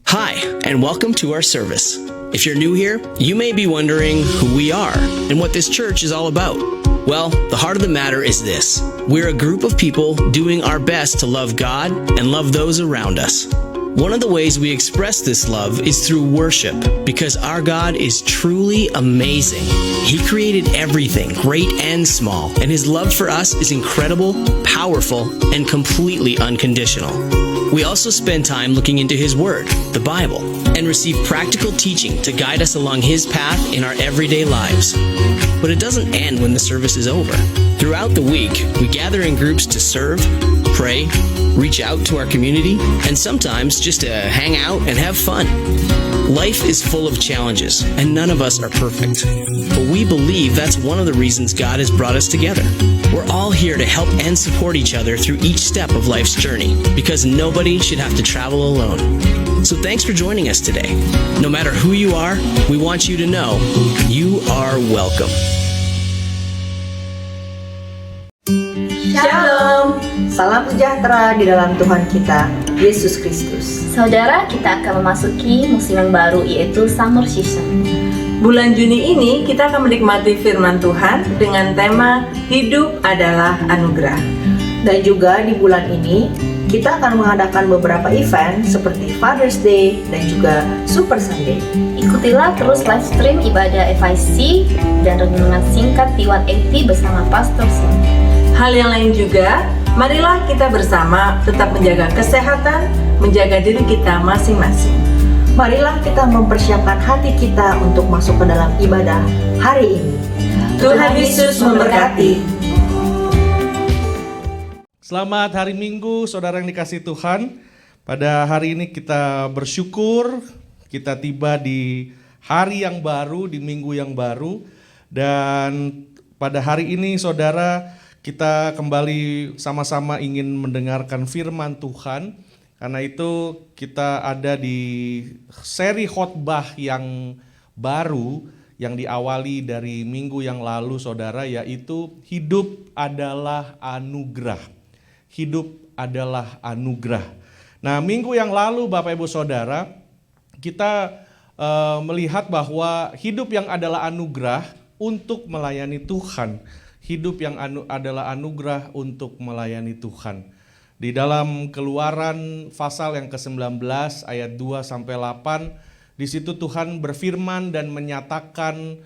Hi, and welcome to our service. If you're new here, you may be wondering who we are and what this church is all about. Well, the heart of the matter is this. We're a group of people doing our best to love God and love those around us. One of the ways we express this love is through worship, because our God is truly amazing. He created everything, great and small, and His love for us is incredible, powerful, and completely unconditional. We also spend time looking into His Word, the Bible, and receive practical teaching to guide us along His path in our everyday lives. But it doesn't end when the service is over. Throughout the week, we gather in groups to serve, pray, reach out to our community, and sometimes just to hang out and have fun. Life is full of challenges, and none of us are perfect. But we believe that's one of the reasons God has brought us together. We're all here to help and support each other through each step of life's journey, because nobody should have to travel alone. So thanks for joining us today. No matter who you are, we want you to know you are welcome. Shalom, salam sejahtera di dalam Tuhan kita, Yesus Kristus. Saudara, kita akan memasuki musim yang baru, yaitu Summer Season. Bulan Juni ini kita akan menikmati firman Tuhan dengan tema Hidup adalah Anugerah. Dan juga di bulan ini kita akan mengadakan beberapa event seperti Father's Day dan juga Super Sunday. Ikutilah terus live stream ibadah FIC dan renungan singkat di 180 bersama Pastor Sim. Hal yang lain juga, marilah kita bersama tetap menjaga kesehatan, menjaga diri kita masing-masing. Marilah kita mempersiapkan hati kita untuk masuk ke dalam ibadah hari ini. Tuhan Yesus memberkati. Selamat hari Minggu, saudara yang dikasihi Tuhan. Pada hari ini kita bersyukur, kita tiba di hari yang baru, di minggu yang baru. Dan pada hari ini saudara, kita kembali sama-sama ingin mendengarkan firman Tuhan. Karena itu kita ada di seri khotbah yang baru yang diawali dari minggu yang lalu saudara, yaitu hidup adalah anugerah. Hidup adalah anugerah. Nah, minggu yang lalu Bapak Ibu Saudara, kita melihat bahwa hidup yang adalah anugerah untuk melayani Tuhan. Hidup yang adalah anugerah untuk melayani Tuhan. Di dalam Keluaran pasal yang ke-19 ayat 2 sampai 8, di situ Tuhan berfirman dan menyatakan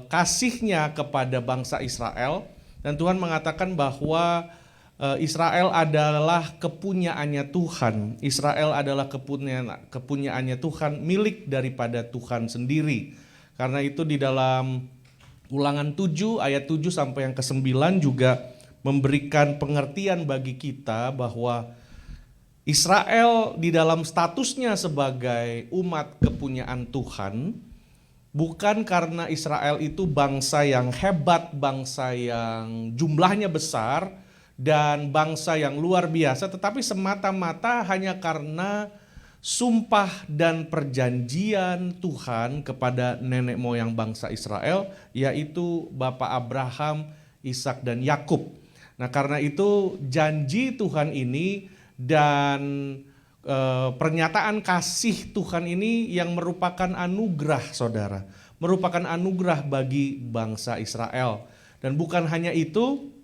kasih-Nya kepada bangsa Israel, dan Tuhan mengatakan bahwa Israel adalah kepunyaannya Tuhan. Israel adalah kepunyaannya Tuhan, milik daripada Tuhan sendiri. Karena itu di dalam Ulangan 7 ayat 7 sampai yang ke-9 juga memberikan pengertian bagi kita bahwa Israel di dalam statusnya sebagai umat kepunyaan Tuhan, bukan karena Israel itu bangsa yang hebat, bangsa yang jumlahnya besar, dan bangsa yang luar biasa, tetapi semata-mata hanya karena sumpah dan perjanjian Tuhan kepada nenek moyang bangsa Israel, yaitu Bapak Abraham, Ishak dan Yakub. Nah, karena itu janji Tuhan ini dan pernyataan kasih Tuhan ini yang merupakan anugerah saudara, merupakan anugerah bagi bangsa Israel. Dan bukan hanya itu,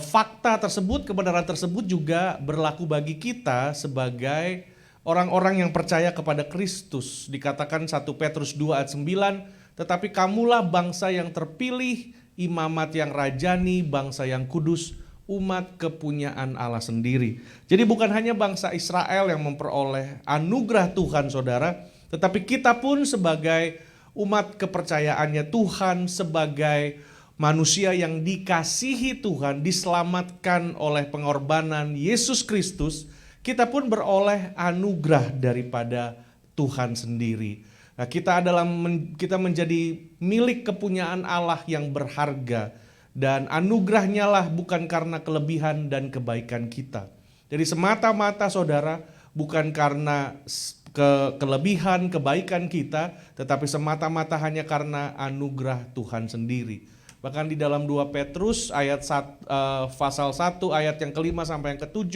fakta tersebut, kebenaran tersebut juga berlaku bagi kita sebagai orang-orang yang percaya kepada Kristus. Dikatakan 1 Petrus 2 ayat 9, tetapi kamulah bangsa yang terpilih, imamat yang rajani, bangsa yang kudus, umat kepunyaan Allah sendiri. Jadi bukan hanya bangsa Israel yang memperoleh anugerah Tuhan saudara, tetapi kita pun sebagai umat kepercayaannya Tuhan, sebagai manusia yang dikasihi Tuhan, diselamatkan oleh pengorbanan Yesus Kristus, kita pun beroleh anugerah daripada Tuhan sendiri. Nah, kita menjadi milik kepunyaan Allah yang berharga, dan anugerahnya lah bukan karena kelebihan dan kebaikan kita. Jadi semata-mata saudara, bukan karena kelebihan kebaikan kita, tetapi semata-mata hanya karena anugerah Tuhan sendiri. Bahkan di dalam 2 Petrus pasal 1 ayat yang ke-5 sampai yang ke-7,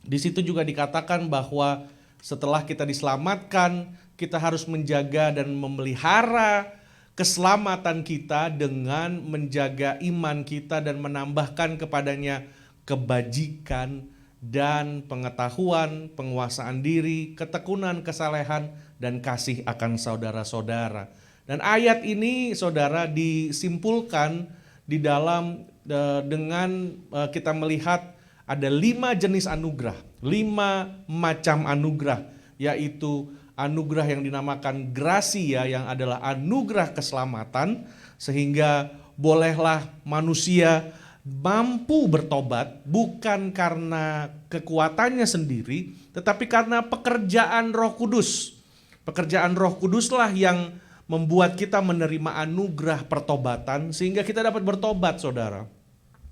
di situ juga dikatakan bahwa setelah kita diselamatkan, kita harus menjaga dan memelihara keselamatan kita dengan menjaga iman kita dan menambahkan kepadanya kebajikan dan pengetahuan, penguasaan diri, ketekunan, kesalehan, dan kasih akan saudara-saudara. Dan ayat ini saudara disimpulkan di dalam dengan kita melihat ada 5 jenis anugerah, 5 macam anugerah, yaitu anugerah yang dinamakan gracia yang adalah anugerah keselamatan, sehingga bolehlah manusia mampu bertobat bukan karena kekuatannya sendiri, tetapi karena pekerjaan Roh Kudus. Pekerjaan Roh Kuduslah yang membuat kita menerima anugerah pertobatan sehingga kita dapat bertobat, saudara.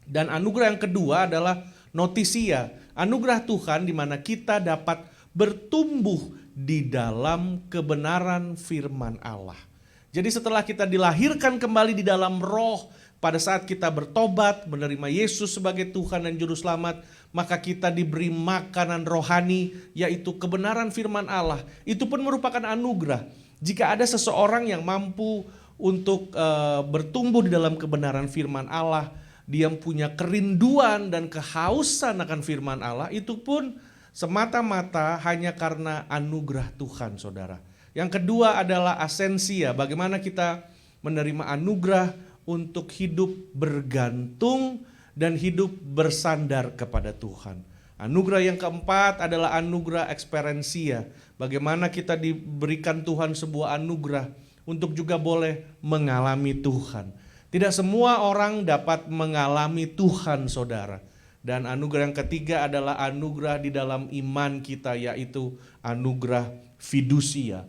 Dan anugerah yang kedua adalah notisia, anugerah Tuhan di mana kita dapat bertumbuh di dalam kebenaran firman Allah. Jadi setelah kita dilahirkan kembali di dalam roh, pada saat kita bertobat, menerima Yesus sebagai Tuhan dan Juru Selamat, maka kita diberi makanan rohani, yaitu kebenaran firman Allah. Itu pun merupakan anugerah. Jika ada seseorang yang mampu untuk bertumbuh di dalam kebenaran firman Allah, dia punya kerinduan dan kehausan akan firman Allah, itu pun semata-mata hanya karena anugerah Tuhan, saudara. Yang kedua adalah asensia, bagaimana kita menerima anugerah untuk hidup bergantung dan hidup bersandar kepada Tuhan. Anugerah yang keempat adalah anugerah eksperensia, bagaimana kita diberikan Tuhan sebuah anugerah untuk juga boleh mengalami Tuhan. Tidak semua orang dapat mengalami Tuhan, saudara. Dan anugerah yang ketiga adalah anugerah di dalam iman kita, yaitu anugerah fidusia.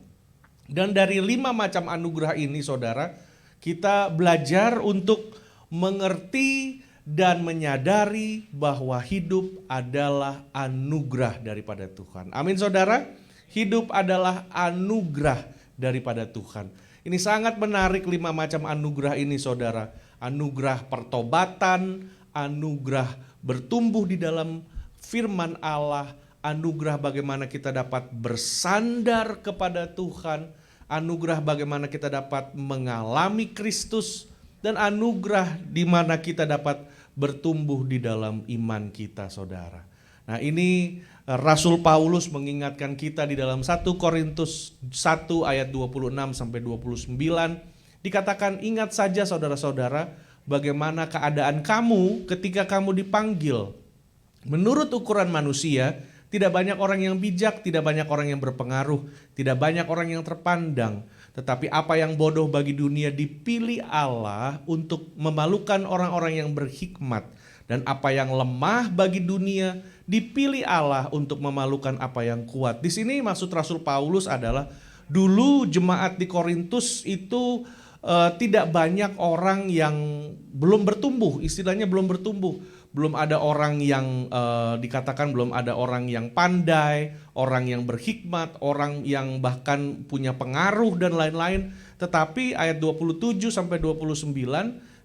Dan dari 5 macam anugerah ini, saudara, kita belajar untuk mengerti dan menyadari bahwa hidup adalah anugerah daripada Tuhan. Amin, saudara. Hidup adalah anugerah daripada Tuhan. Ini sangat menarik 5 macam anugerah ini, saudara. Anugerah pertobatan, anugerah bertumbuh di dalam firman Allah, anugerah bagaimana kita dapat bersandar kepada Tuhan, anugerah bagaimana kita dapat mengalami Kristus, dan anugerah di mana kita dapat bertumbuh di dalam iman kita, saudara. Nah, ini Rasul Paulus mengingatkan kita di dalam 1 Korintus 1 ayat 26 sampai 29, dikatakan, ingat saja saudara-saudara, bagaimana keadaan kamu ketika kamu dipanggil. Menurut ukuran manusia, tidak banyak orang yang bijak, tidak banyak orang yang berpengaruh, tidak banyak orang yang terpandang. Tetapi apa yang bodoh bagi dunia dipilih Allah untuk memalukan orang-orang yang berhikmat. Dan apa yang lemah bagi dunia dipilih Allah untuk memalukan apa yang kuat. Di sini maksud Rasul Paulus adalah dulu jemaat di Korintus itu tidak banyak orang yang belum bertumbuh, istilahnya belum bertumbuh. Belum ada orang yang dikatakan belum ada orang yang pandai, orang yang berhikmat, orang yang bahkan punya pengaruh dan lain-lain. Tetapi ayat 27 sampai 29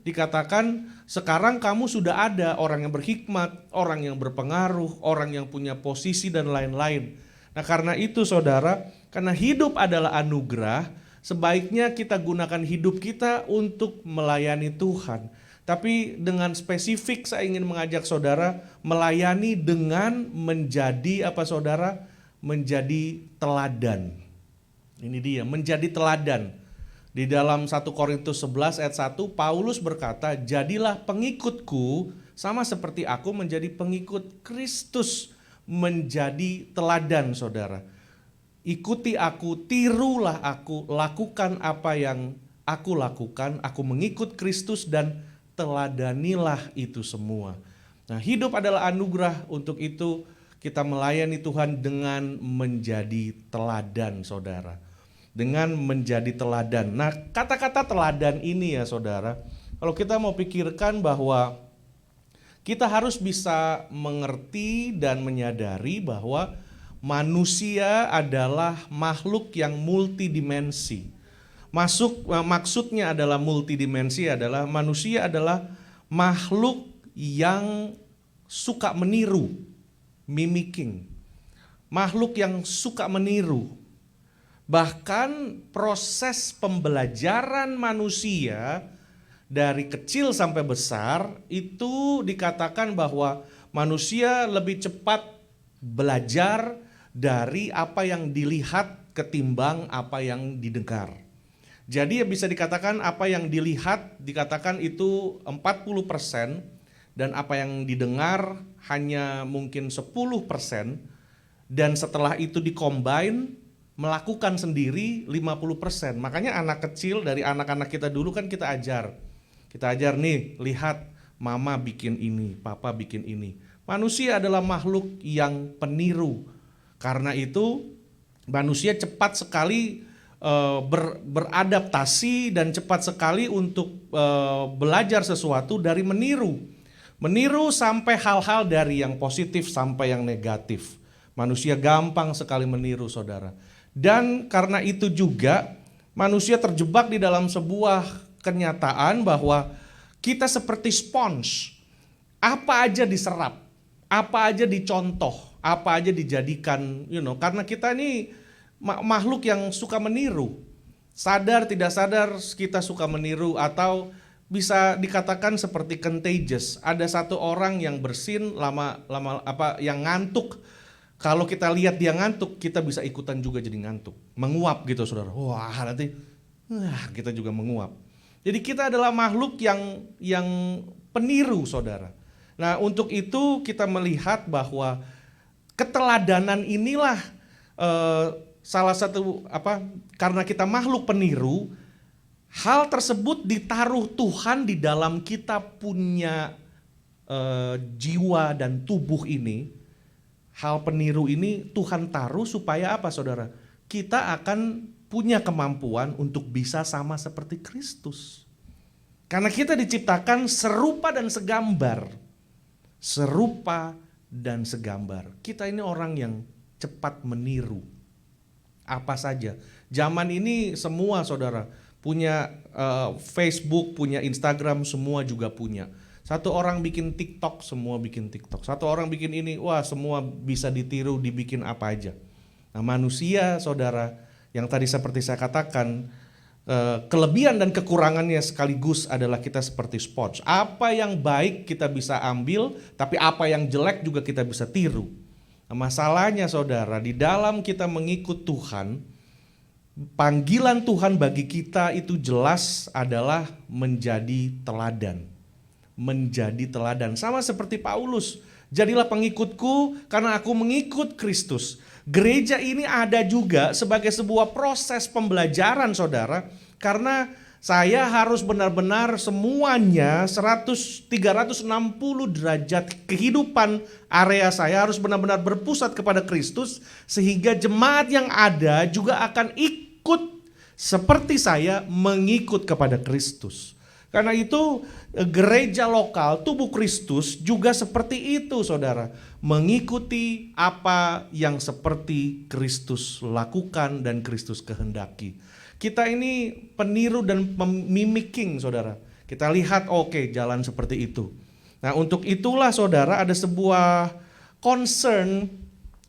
dikatakan sekarang kamu sudah ada orang yang berhikmat, orang yang berpengaruh, orang yang punya posisi dan lain-lain. Nah, karena itu saudara, karena hidup adalah anugerah, sebaiknya kita gunakan hidup kita untuk melayani Tuhan. Tapi dengan spesifik saya ingin mengajak saudara melayani dengan menjadi apa, saudara? Menjadi teladan. Ini dia, menjadi teladan. Di dalam 1 Korintus 11 ayat 1, Paulus berkata, jadilah pengikutku sama seperti aku menjadi pengikut Kristus. Menjadi teladan, saudara. Ikuti aku, tirulah aku, lakukan apa yang aku lakukan, aku mengikut Kristus dan teladanilah itu semua. Nah, hidup adalah anugerah, untuk itu kita melayani Tuhan dengan menjadi teladan, saudara. Dengan menjadi teladan. Nah, kata-kata teladan ini ya saudara, kalau kita mau pikirkan bahwa kita harus bisa mengerti dan menyadari bahwa manusia adalah makhluk yang multidimensi. Maksudnya adalah multidimensi adalah manusia adalah makhluk yang suka meniru, mimicking. makhluk yang suka meniru. Bahkan proses pembelajaran manusia dari kecil sampai besar itu dikatakan bahwa manusia lebih cepat belajar dari apa yang dilihat ketimbang apa yang didengar. Jadi bisa dikatakan apa yang dilihat dikatakan itu 40% dan apa yang didengar hanya mungkin 10%, dan setelah itu dikombine melakukan sendiri 50%. Makanya anak kecil dari anak-anak kita dulu kan kita ajar nih, lihat mama bikin ini, papa bikin ini. Manusia adalah makhluk yang peniru. Karena itu manusia cepat sekali beradaptasi dan cepat sekali untuk belajar sesuatu dari meniru. Meniru sampai hal-hal dari yang positif sampai yang negatif. Manusia gampang sekali meniru, saudara. Dan karena itu juga manusia terjebak di dalam sebuah kenyataan bahwa kita seperti spons. Apa aja diserap, apa aja dicontoh, apa aja dijadikan, karena kita ini makhluk yang suka meniru. Sadar tidak sadar kita suka meniru, atau bisa dikatakan seperti contagious. Ada satu orang yang bersin yang ngantuk. Kalau kita lihat dia ngantuk, kita bisa ikutan juga jadi ngantuk. Menguap gitu, saudara. Wah, nanti kita juga menguap. Jadi kita adalah makhluk yang peniru, saudara. Nah, untuk itu kita melihat bahwa keteladanan inilah salah satu karena kita makhluk peniru, hal tersebut ditaruh Tuhan di dalam kita punya jiwa dan tubuh ini. Hal peniru ini Tuhan taruh supaya apa, saudara? Kita akan punya kemampuan untuk bisa sama seperti Kristus. Karena kita diciptakan serupa dan segambar. Serupa dan segambar. Kita ini orang yang cepat meniru. Apa saja. Zaman ini semua, saudara, punya Facebook, punya Instagram, semua juga punya. Satu orang bikin TikTok, semua bikin TikTok. Satu orang bikin ini, wah semua bisa ditiru, dibikin apa aja. Nah, manusia, saudara, yang tadi seperti saya katakan, kelebihan dan kekurangannya sekaligus adalah kita seperti sponge. Apa yang baik kita bisa ambil, tapi apa yang jelek juga kita bisa tiru. Nah, masalahnya, saudara, di dalam kita mengikut Tuhan, panggilan Tuhan bagi kita itu jelas adalah menjadi teladan. Menjadi teladan. Sama seperti Paulus. Jadilah pengikutku karena aku mengikut Kristus. Gereja ini ada juga sebagai sebuah proses pembelajaran, saudara. Karena saya harus benar-benar semuanya 360 derajat kehidupan area saya harus benar-benar berpusat kepada Kristus. Sehingga jemaat yang ada juga akan ikut seperti saya mengikut kepada Kristus. Karena itu gereja lokal tubuh Kristus juga seperti itu, saudara. Mengikuti apa yang seperti Kristus lakukan dan Kristus kehendaki. Kita ini peniru dan mimicking, saudara. Kita lihat oke, jalan seperti itu. Nah, untuk itulah, saudara, ada sebuah concern,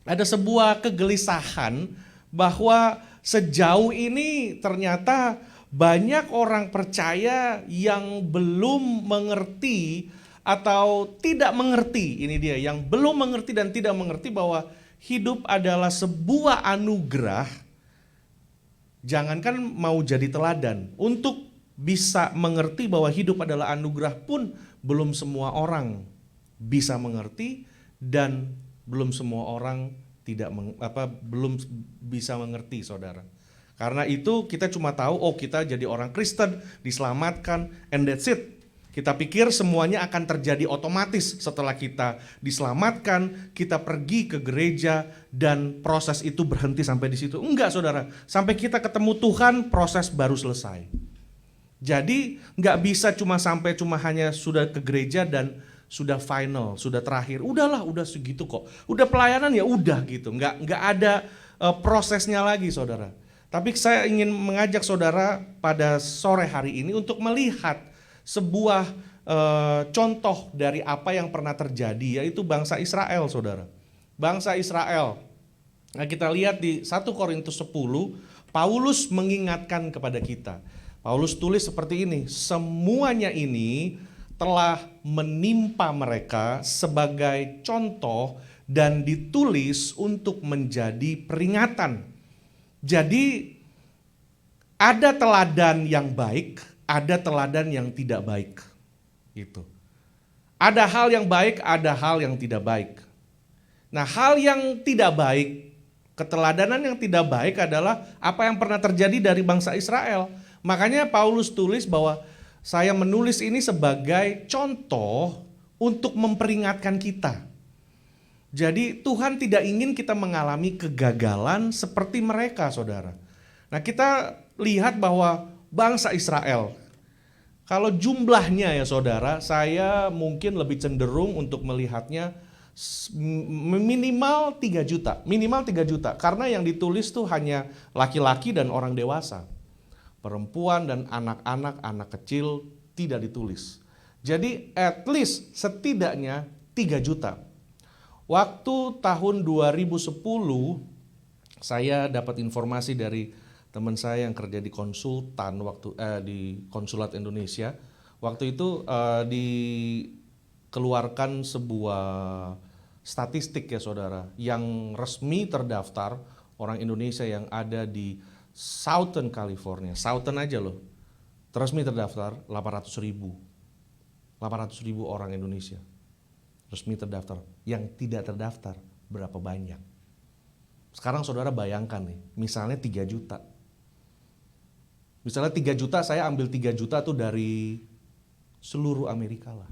ada sebuah kegelisahan bahwa sejauh ini ternyata banyak orang percaya yang belum mengerti atau tidak mengerti, ini dia, yang belum mengerti dan tidak mengerti bahwa hidup adalah sebuah anugerah. Jangankan mau jadi teladan, untuk bisa mengerti bahwa hidup adalah anugerah pun belum semua orang bisa mengerti, dan belum semua orang belum bisa mengerti, saudara. Karena itu kita cuma tahu, kita jadi orang Kristen, diselamatkan, and that's it. Kita pikir semuanya akan terjadi otomatis setelah kita diselamatkan, kita pergi ke gereja, dan proses itu berhenti sampai di situ. Enggak, saudara. Sampai kita ketemu Tuhan, proses baru selesai. Jadi nggak bisa cuma hanya sudah ke gereja dan sudah final, sudah terakhir. Udahlah, udah segitu kok. Udah pelayanan ya udah gitu. Nggak ada prosesnya lagi, saudara. Tapi saya ingin mengajak saudara pada sore hari ini untuk melihat sebuah contoh dari apa yang pernah terjadi, yaitu bangsa Israel, saudara. Bangsa Israel. Nah, kita lihat di 1 Korintus 10, Paulus mengingatkan kepada kita. Paulus tulis seperti ini, semuanya ini telah menimpa mereka sebagai contoh dan ditulis untuk menjadi peringatan. Jadi ada teladan yang baik, ada teladan yang tidak baik. Gitu. Ada hal yang baik, ada hal yang tidak baik. Nah, hal yang tidak baik, keteladanan yang tidak baik adalah apa yang pernah terjadi dari bangsa Israel. Makanya Paulus tulis bahwa saya menulis ini sebagai contoh untuk memperingatkan kita. Jadi Tuhan tidak ingin kita mengalami kegagalan seperti mereka, saudara. Nah, kita lihat bahwa bangsa Israel, kalau jumlahnya ya saudara, saya mungkin lebih cenderung untuk melihatnya minimal 3 juta. Minimal 3 juta, karena yang ditulis tuh hanya laki-laki dan orang dewasa. Perempuan dan anak-anak, anak kecil tidak ditulis. Jadi at least setidaknya 3 juta. Waktu tahun 2010 saya dapat informasi dari teman saya yang kerja di konsultan di Konsulat Indonesia. Waktu itu dikeluarkan sebuah statistik ya saudara, yang resmi terdaftar orang Indonesia yang ada di Southern California, Southern aja loh, resmi terdaftar 800.000 orang Indonesia resmi terdaftar. Yang tidak terdaftar berapa banyak? Sekarang saudara bayangkan nih, misalnya 3 juta. Misalnya 3 juta, saya ambil 3 juta tuh dari seluruh Amerika lah.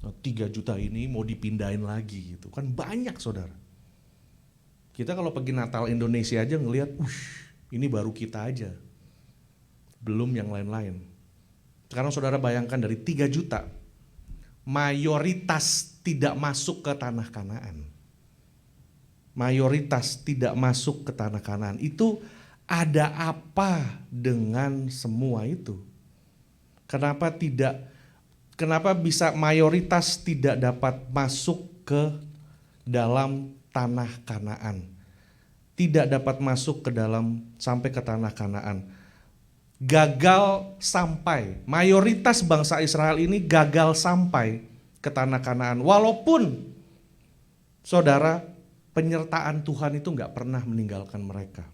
Nah, 3 juta ini mau dipindahin lagi gitu. Kan banyak saudara. Kita kalau pergi Natal Indonesia aja ngelihat, ini baru kita aja. Belum yang lain-lain. Sekarang saudara bayangkan dari 3 juta, mayoritas tidak masuk ke tanah Kanaan. Mayoritas tidak masuk ke tanah Kanaan. Itu ada apa dengan semua itu? Kenapa bisa mayoritas tidak dapat masuk ke dalam tanah Kanaan? Tidak dapat masuk ke dalam sampai ke tanah Kanaan. Gagal sampai, mayoritas bangsa Israel ini gagal sampai ke tanah Kanaan. Walaupun saudara, penyertaan Tuhan itu gak pernah meninggalkan mereka.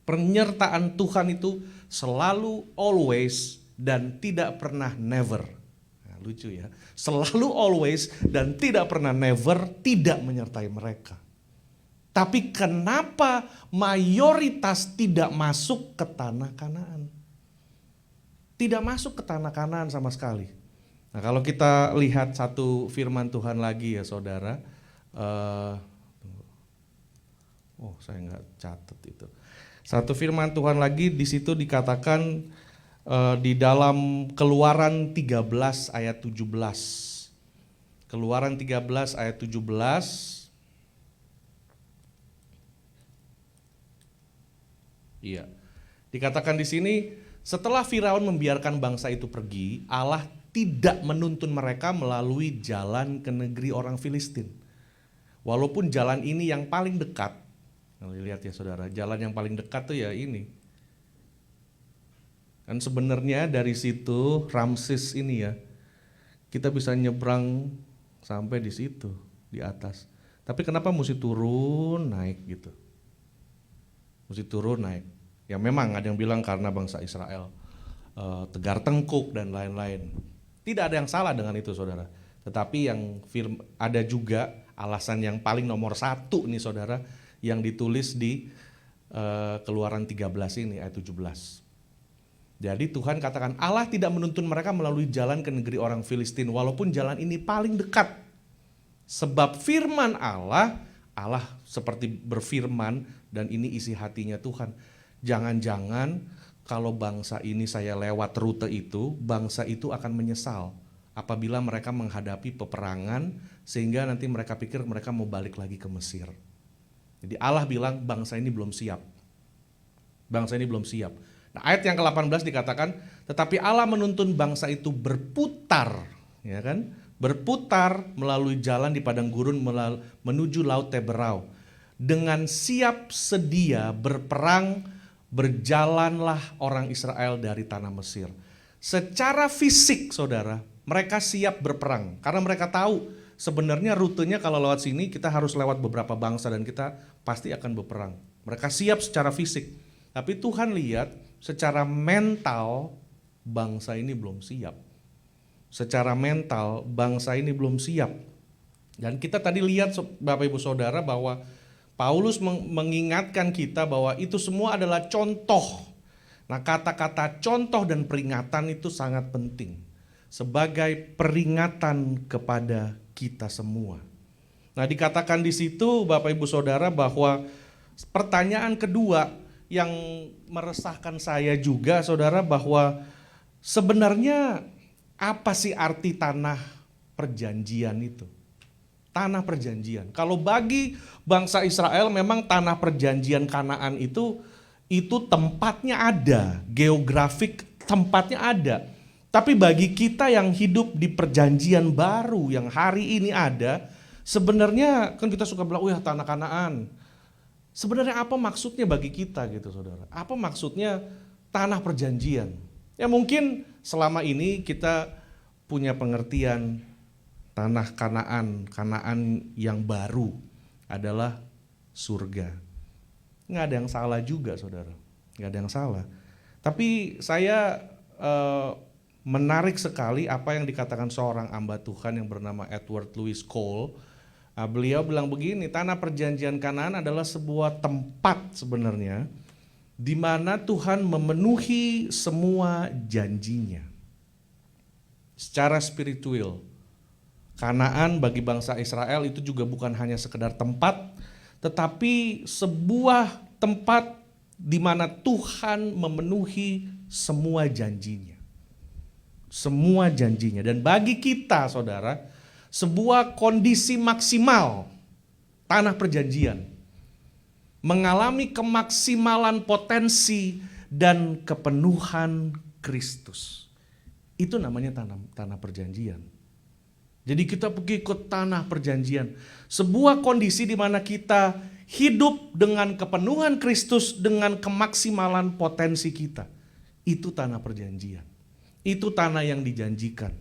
Penyertaan Tuhan itu selalu always dan tidak pernah never. Nah, lucu ya, selalu always dan tidak pernah never tidak menyertai mereka. Tapi kenapa mayoritas tidak masuk ke tanah Kanaan? Tidak masuk ke tanah Kanaan sama sekali. Nah, kalau kita lihat satu firman Tuhan lagi ya saudara. Saya nggak catat itu. Satu firman Tuhan lagi di situ dikatakan di dalam Keluaran 13 ayat 17. Keluaran 13 ayat 17. Iya. Dikatakan di sini, setelah Firaun membiarkan bangsa itu pergi, Allah tidak menuntun mereka melalui jalan ke negeri orang Filistin. Walaupun jalan ini yang paling dekat. Lihat ya saudara, jalan yang paling dekat tuh ya ini. Kan sebenarnya dari situ Ramses ini ya, kita bisa nyebrang sampai di situ, di atas. Tapi kenapa mesti turun naik gitu? Mesti turun naik. Ya memang ada yang bilang karena bangsa Israel tegar tengkuk dan lain-lain. Tidak ada yang salah dengan itu saudara. Tetapi yang ada juga alasan yang paling nomor 1 nih saudara, yang ditulis di Keluaran 13 ini ayat 17. Jadi Tuhan katakan Allah tidak menuntun mereka melalui jalan ke negeri orang Filistin walaupun jalan ini paling dekat. Sebab firman Allah seperti berfirman dan ini isi hatinya Tuhan. Jangan-jangan kalau bangsa ini saya lewat rute itu, bangsa itu akan menyesal apabila mereka menghadapi peperangan sehingga nanti mereka pikir mereka mau balik lagi ke Mesir. Jadi Allah bilang bangsa ini belum siap. Bangsa ini belum siap. Nah, ayat yang ke-18 dikatakan, tetapi Allah menuntun bangsa itu berputar, ya kan? Berputar melalui jalan di padang gurun menuju laut Teberau. dengan siap sedia berperang, berjalanlah orang Israel dari tanah Mesir. Secara fisik, saudara, mereka siap berperang. Karena mereka tahu sebenarnya rutenya kalau lewat sini kita harus lewat beberapa bangsa dan kita pasti akan berperang. Mereka siap secara fisik. Tapi Tuhan lihat secara mental bangsa ini belum siap. Secara mental bangsa ini belum siap. Dan kita tadi lihat Bapak Ibu Saudara bahwa Paulus mengingatkan kita bahwa itu semua adalah contoh. Nah, kata-kata contoh dan peringatan itu sangat penting sebagai peringatan kepada kita semua. Nah, dikatakan di situ Bapak Ibu Saudara bahwa pertanyaan kedua yang meresahkan saya juga Saudara, bahwa sebenarnya apa sih arti tanah perjanjian itu? Tanah perjanjian. Kalau bagi bangsa Israel memang tanah perjanjian Kanaan itu tempatnya ada, geografik tempatnya ada. Tapi bagi kita yang hidup di perjanjian baru yang hari ini ada, sebenarnya kan kita suka bilang, tanah Kanaan. Sebenarnya apa maksudnya bagi kita gitu saudara? Apa maksudnya tanah perjanjian? Ya mungkin selama ini kita punya pengertian tanah Kanaan yang baru adalah surga. Nggak ada yang salah juga saudara, nggak ada yang salah. Tapi saya menarik sekali apa yang dikatakan seorang hamba Tuhan yang bernama Edward Louis Cole. Beliau bilang begini, tanah perjanjian Kanaan adalah sebuah tempat sebenarnya di mana Tuhan memenuhi semua janjinya. Secara spiritual, Kanaan bagi bangsa Israel itu juga bukan hanya sekedar tempat, tetapi sebuah tempat di mana Tuhan memenuhi semua janjinya. Semua janjinya. Dan bagi kita saudara, sebuah kondisi maksimal tanah perjanjian, mengalami kemaksimalan potensi dan kepenuhan Kristus. Itu namanya tanah perjanjian. Jadi kita pergi ke tanah perjanjian, sebuah kondisi di mana kita hidup dengan kepenuhan Kristus, dengan kemaksimalan potensi kita. Itu tanah perjanjian. Itu tanah yang dijanjikan.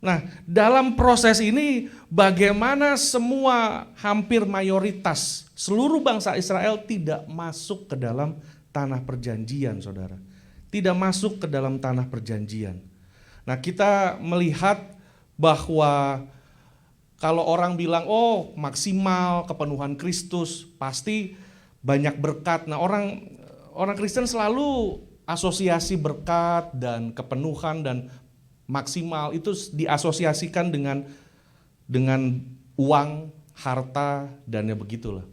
Nah, dalam proses ini bagaimana semua hampir mayoritas seluruh bangsa Israel tidak masuk ke dalam tanah perjanjian, saudara. Tidak masuk ke dalam tanah perjanjian. Nah, kita melihat bahwa kalau orang bilang, maksimal kepenuhan Kristus, pasti banyak berkat. Nah, orang Kristen selalu asosiasi berkat dan kepenuhan dan maksimal itu diasosiasikan dengan uang, harta, dan ya begitulah.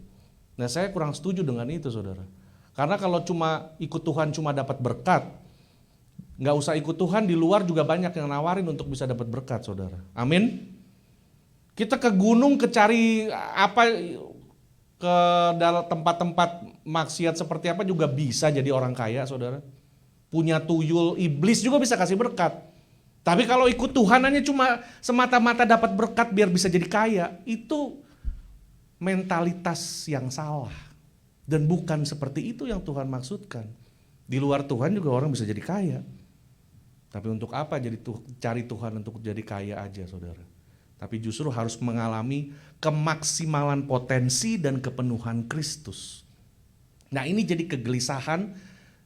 Nah, saya kurang setuju dengan itu, saudara. Karena kalau cuma ikut Tuhan cuma dapat berkat, nggak usah ikut Tuhan, di luar juga banyak yang nawarin untuk bisa dapat berkat, saudara. Amin. Kita ke gunung cari ke dalam tempat-tempat maksiat seperti apa juga bisa jadi orang kaya, saudara. Punya tuyul, iblis juga bisa kasih berkat. Tapi kalau ikut Tuhan hanya cuma semata-mata dapat berkat biar bisa jadi kaya, itu mentalitas yang salah. Dan bukan seperti itu yang Tuhan maksudkan. Di luar Tuhan juga orang bisa jadi kaya. Tapi untuk apa cari Tuhan untuk jadi kaya aja, saudara. Tapi justru harus mengalami kemaksimalan potensi dan kepenuhan Kristus. Nah, ini jadi kegelisahan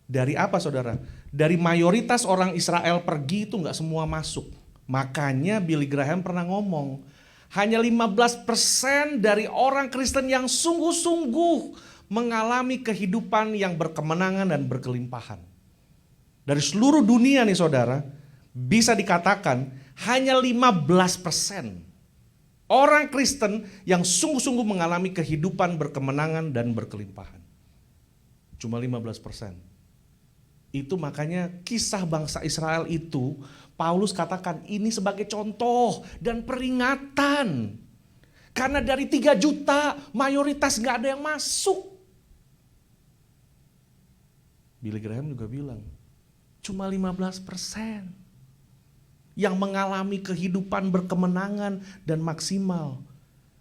dari apa, saudara? Dari mayoritas orang Israel pergi itu nggak semua masuk. Makanya Billy Graham pernah ngomong, hanya 15% dari orang Kristen yang sungguh-sungguh mengalami kehidupan yang berkemenangan dan berkelimpahan. Dari seluruh dunia nih saudara, bisa dikatakan hanya 15% orang Kristen yang sungguh-sungguh mengalami kehidupan berkemenangan dan berkelimpahan. Cuma 15%. Itu makanya kisah bangsa Israel itu, Paulus katakan ini sebagai contoh dan peringatan. Karena dari 3 juta mayoritas gak ada yang masuk. Billy Graham juga bilang, cuma 15% yang mengalami kehidupan berkemenangan dan maksimal.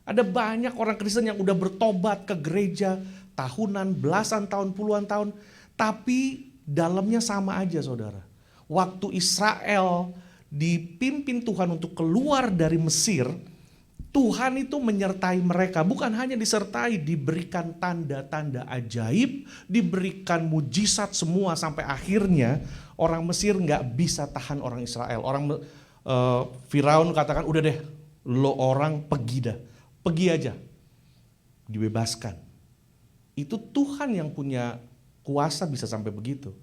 Ada banyak orang Kristen yang udah bertobat ke gereja tahunan, belasan tahun, puluhan tahun. Tapi dalamnya sama aja saudara. Waktu Israel dipimpin Tuhan untuk keluar dari Mesir, Tuhan itu menyertai mereka. Bukan hanya disertai, diberikan tanda-tanda ajaib, diberikan mujizat semua. Sampai akhirnya orang Mesir gak bisa tahan orang Israel. Firaun katakan, udah deh, lo orang pergi dah. Pergi aja, dibebaskan. Itu Tuhan yang punya kuasa bisa sampai begitu.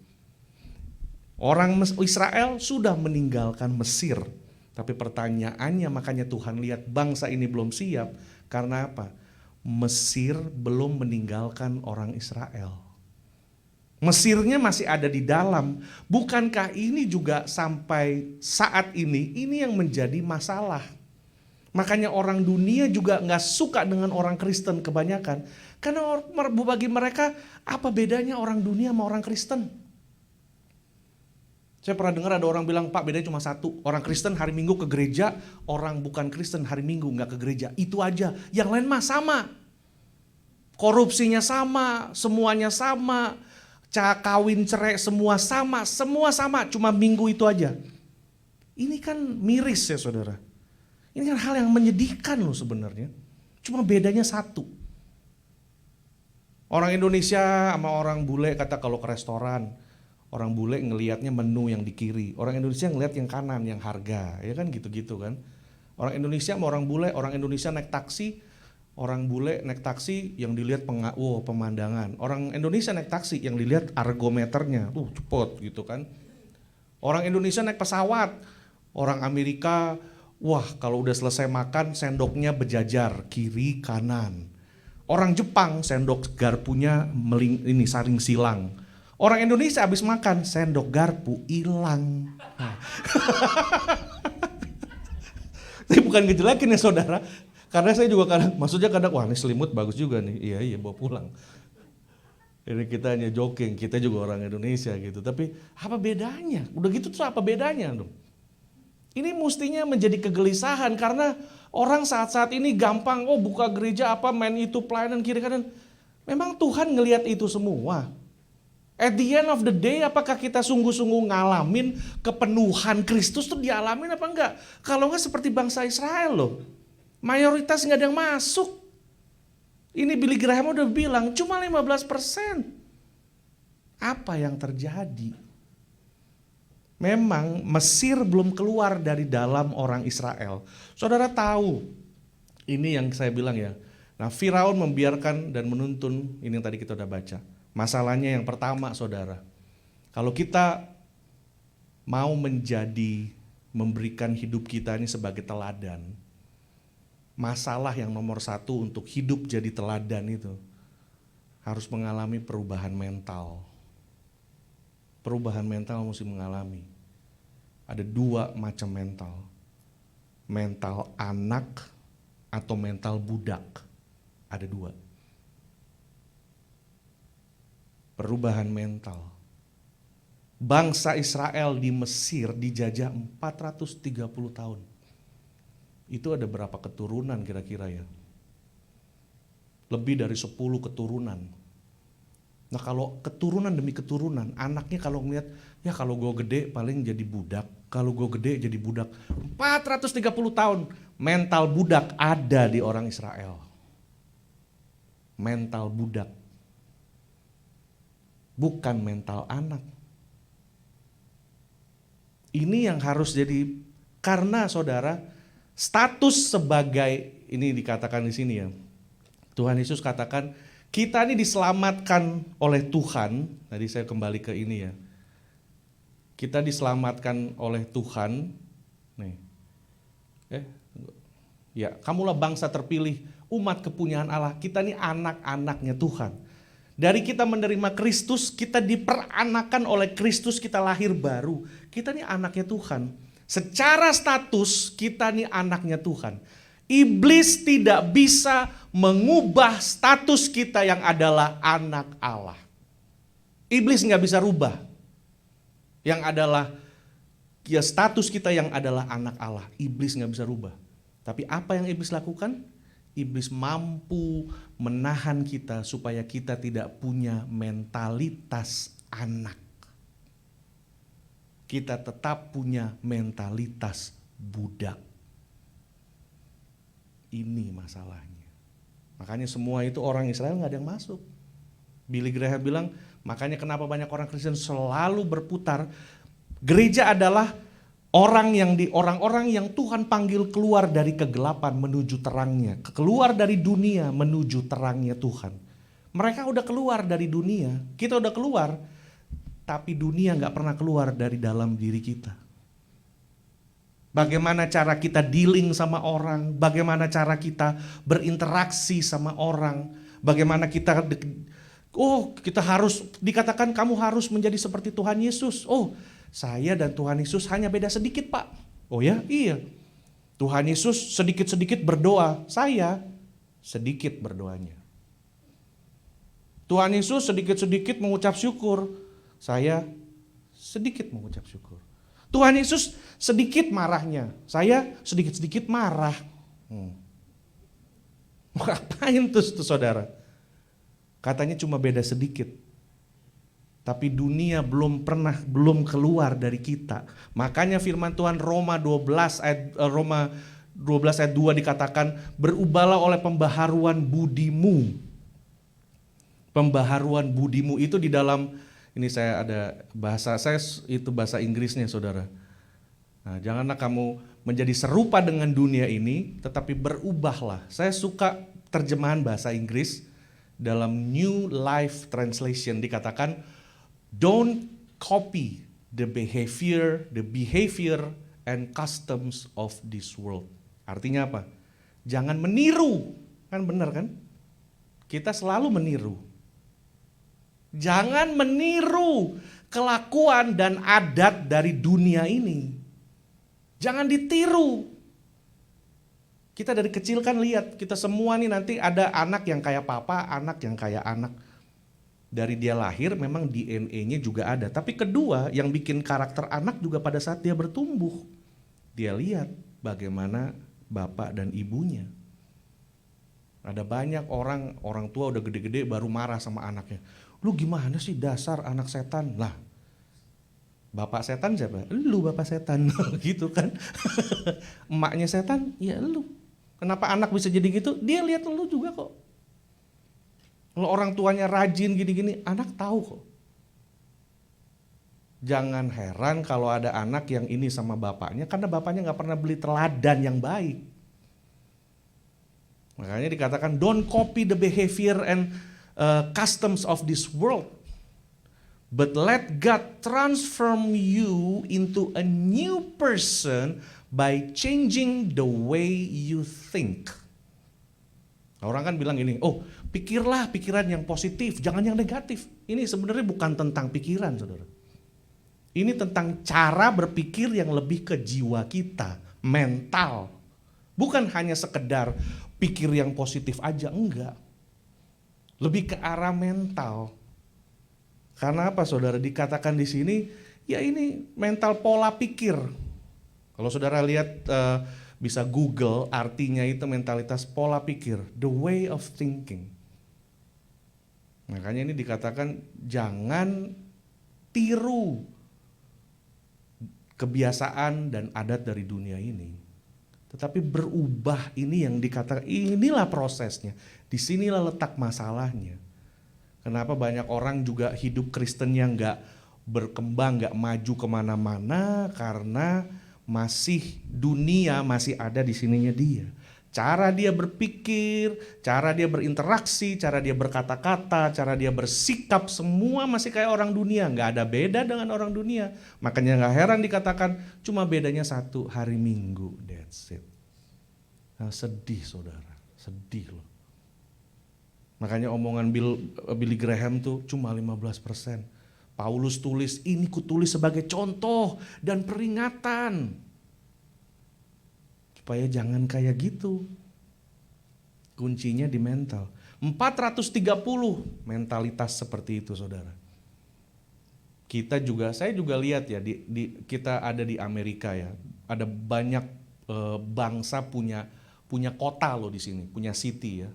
Orang Israel sudah meninggalkan Mesir. Tapi pertanyaannya, makanya Tuhan lihat bangsa ini belum siap. Karena apa? Mesir belum meninggalkan orang Israel. Mesirnya masih ada di dalam. Bukankah ini juga sampai saat ini yang menjadi masalah? Makanya orang dunia juga gak suka dengan orang Kristen kebanyakan. Karena bagi mereka, apa bedanya orang dunia sama orang Kristen? Saya pernah dengar ada orang bilang, Pak, bedanya cuma satu. Orang Kristen hari Minggu ke gereja, orang bukan Kristen hari Minggu gak ke gereja. Itu aja, yang lain mah sama. Korupsinya sama, semuanya sama. Kawin cerai semua sama, cuma Minggu itu aja. Ini kan miris ya saudara. Ini kan hal yang menyedihkan loh sebenarnya. Cuma bedanya satu. Orang Indonesia sama orang bule kata kalau ke restoran, orang bule ngelihatnya menu yang di kiri. Orang Indonesia ngelihat yang kanan, yang harga. Ya kan gitu-gitu kan. Orang Indonesia sama orang bule, orang Indonesia naik taksi, orang bule naik taksi yang dilihat pemandangan. Orang Indonesia naik taksi yang dilihat argometernya. Cepet gitu kan. Orang Indonesia naik pesawat, orang Amerika, wah kalau udah selesai makan sendoknya berjajar kiri kanan. Orang Jepang sendok garpunya saring silang. Orang Indonesia habis makan sendok garpu hilang. Nah. Saya bukan ngejelekin ya saudara, karena saya juga kadang wah ini selimut bagus juga nih, iya bawa pulang. Ini kita hanya joking, kita juga orang Indonesia gitu. Tapi apa bedanya? Udah gitu tuh apa bedanya dong? Ini mestinya menjadi kegelisahan karena orang saat-saat ini gampang, buka gereja main itu pelayanan kiri kanan. Memang Tuhan ngelihat itu semua. At the end of the day, apakah kita sungguh-sungguh ngalamin kepenuhan Kristus tuh dialamin apa enggak? Kalau enggak seperti bangsa Israel loh. Mayoritas enggak ada yang masuk. Ini Billy Graham udah bilang cuma 15%. Apa yang terjadi? Memang Mesir belum keluar dari dalam orang Israel. Saudara tahu, ini yang saya bilang ya. Nah, Firaun membiarkan dan menuntun, ini yang tadi kita udah baca. Masalahnya yang pertama saudara, kalau kita mau memberikan hidup kita ini sebagai teladan, masalah yang nomor satu untuk hidup jadi teladan itu harus mengalami perubahan mental. Perubahan mental mesti mengalami. Ada dua macam mental. Mental anak atau mental budak. Ada dua. Perubahan mental. Bangsa Israel di Mesir dijajah 430 tahun. Itu ada berapa keturunan kira-kira ya? Lebih dari 10 keturunan. Nah kalau keturunan demi keturunan, anaknya kalau ngeliat, ya kalau gue gede paling jadi budak, kalau gue gede jadi budak. 430 tahun, mental budak ada di orang Israel. Mental budak. Bukan mental anak. Ini yang harus jadi, karena saudara, status sebagai, ini dikatakan di sini ya, Tuhan Yesus katakan, kita ini diselamatkan oleh Tuhan. Tadi saya kembali ke ini ya. Kita diselamatkan oleh Tuhan. Nih. Ya, kamulah bangsa terpilih, umat kepunyaan Allah. Kita ini anak-anaknya Tuhan. Dari kita menerima Kristus, kita diperanakan oleh Kristus, kita lahir baru. Kita ini anaknya Tuhan. Secara status kita ini anaknya Tuhan. Iblis tidak bisa mengubah status kita yang adalah anak Allah. Iblis nggak bisa rubah. Yang adalah ya status kita yang adalah anak Allah. Iblis nggak bisa rubah. Tapi apa yang iblis lakukan? Iblis mampu menahan kita supaya kita tidak punya mentalitas anak. Kita tetap punya mentalitas budak. Ini masalahnya. Makanya semua itu orang Israel gak ada yang masuk. Billy Graham bilang, makanya kenapa banyak orang Kristen selalu berputar. Gereja adalah orang-orang yang Tuhan panggil keluar dari kegelapan menuju terangnya. Keluar dari dunia menuju terangnya Tuhan. Mereka udah keluar dari dunia, kita udah keluar. Tapi dunia gak pernah keluar dari dalam diri kita. Bagaimana cara kita dealing sama orang, bagaimana cara kita berinteraksi sama orang, bagaimana kita harus dikatakan kamu harus menjadi seperti Tuhan Yesus. Oh, saya dan Tuhan Yesus hanya beda sedikit, Pak. Oh ya? Iya. Tuhan Yesus sedikit-sedikit berdoa, saya sedikit berdoanya. Tuhan Yesus sedikit-sedikit mengucap syukur, saya sedikit mengucap syukur. Tuhan Yesus sedikit marahnya, saya sedikit-sedikit marah. Ngapain tuh saudara? Katanya cuma beda sedikit. Tapi dunia belum keluar dari kita. Makanya firman Tuhan Roma 12 ayat 2 dikatakan, berubahlah oleh pembaharuan budimu. Pembaharuan budimu itu di dalam, ini saya ada bahasa, saya itu bahasa Inggrisnya saudara. Nah, janganlah kamu menjadi serupa dengan dunia ini, tetapi berubahlah. Saya suka terjemahan bahasa Inggris dalam New Life Translation dikatakan, don't copy the behavior and customs of this world. Artinya apa? Jangan meniru, kan benar kan? Kita selalu meniru. Jangan meniru kelakuan dan adat dari dunia ini. Jangan ditiru. Kita dari kecil kan lihat, kita semua nih nanti ada anak yang kayak papa, anak yang kayak anak. Dari dia lahir memang DNA-nya juga ada. Tapi kedua, yang bikin karakter anak juga pada saat dia bertumbuh. Dia lihat bagaimana bapak dan ibunya. Ada banyak orang tua udah gede-gede baru marah sama anaknya. Lu gimana sih dasar anak setan? Lah, bapak setan siapa? Lu bapak setan, gitu kan. Emaknya setan, ya lu. Kenapa anak bisa jadi gitu? Dia lihat lu juga kok. Kalau orang tuanya rajin gini-gini, anak tahu kok. Jangan heran kalau ada anak yang ini sama bapaknya, karena bapaknya gak pernah beli teladan yang baik. Makanya dikatakan, don't copy the behavior and customs of this world, but let God transform you into a new person by changing the way you think. Orang kan bilang gini, oh pikirlah pikiran yang positif, jangan yang negatif. Ini sebenarnya bukan tentang pikiran saudara. Ini tentang cara berpikir yang lebih ke jiwa kita, mental. Bukan hanya sekedar pikir yang positif aja, enggak. Lebih ke arah mental. Karena apa saudara? Dikatakan di sini, ya ini mental pola pikir. Kalau saudara lihat bisa Google, artinya itu mentalitas pola pikir, the way of thinking. Makanya ini dikatakan jangan tiru kebiasaan dan adat dari dunia ini. Tetapi berubah, ini yang dikatakan, inilah prosesnya. Disinilah letak masalahnya. Kenapa banyak orang juga hidup Kristen yang gak berkembang, gak maju kemana-mana, karena dunia masih ada di sininya dia. Cara dia berpikir, cara dia berinteraksi, cara dia berkata-kata, cara dia bersikap, semua masih kayak orang dunia. Gak ada beda dengan orang dunia. Makanya gak heran dikatakan cuma bedanya satu, hari Minggu, that's it. Nah, sedih saudara, sedih loh. Makanya omongan Billy Graham tuh cuma 15%. Paulus tulis, ini kutulis sebagai contoh dan peringatan. Supaya jangan kayak gitu. Kuncinya di mental. 430 mentalitas seperti itu saudara. Saya juga lihat ya, kita ada di Amerika ya. Ada banyak bangsa punya punya kota loh di sini, punya city ya.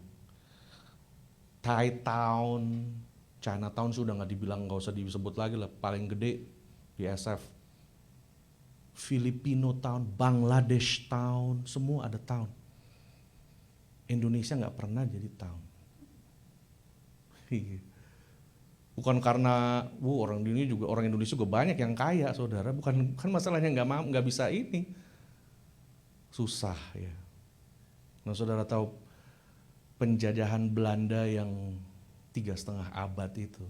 Thai Town, Chinatown sudah nggak usah disebut lagi lah, paling gede di SF. Filipino Town, Bangladesh Town, semua ada town. Indonesia nggak pernah jadi town. Bukan karena orang Indonesia juga banyak yang kaya, saudara. Bukan masalahnya nggak bisa ini, susah ya. Nah, saudara tahu penjajahan Belanda yang 3,5 abad itu,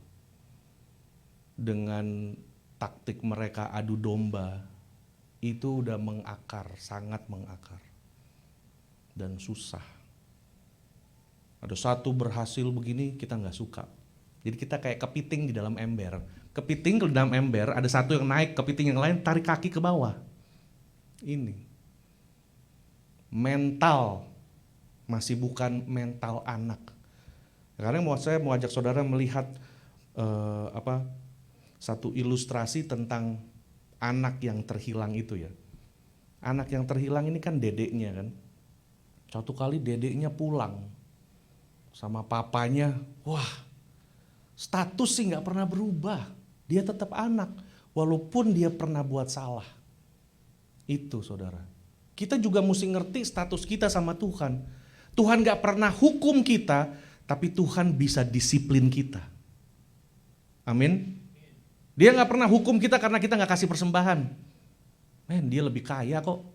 dengan taktik mereka adu domba, itu udah mengakar, sangat mengakar, dan susah. Ada satu berhasil begini, kita nggak suka. Jadi kita kayak kepiting di dalam ember. Kepiting di dalam ember, ada satu yang naik, kepiting yang lain tarik kaki ke bawah. Ini mental, masih bukan mental anak. Karena saya mau ajak saudara melihat satu ilustrasi tentang anak yang terhilang itu ya. Anak yang terhilang ini kan dedeknya kan. Suatu kali dedeknya pulang sama papanya, wah, status sih nggak pernah berubah. Dia tetap anak, walaupun dia pernah buat salah. Itu saudara. Kita juga mesti ngerti status kita sama Tuhan. Tuhan gak pernah hukum kita, tapi Tuhan bisa disiplin kita. Amin. Dia gak pernah hukum kita karena kita gak kasih persembahan. Dia lebih kaya kok.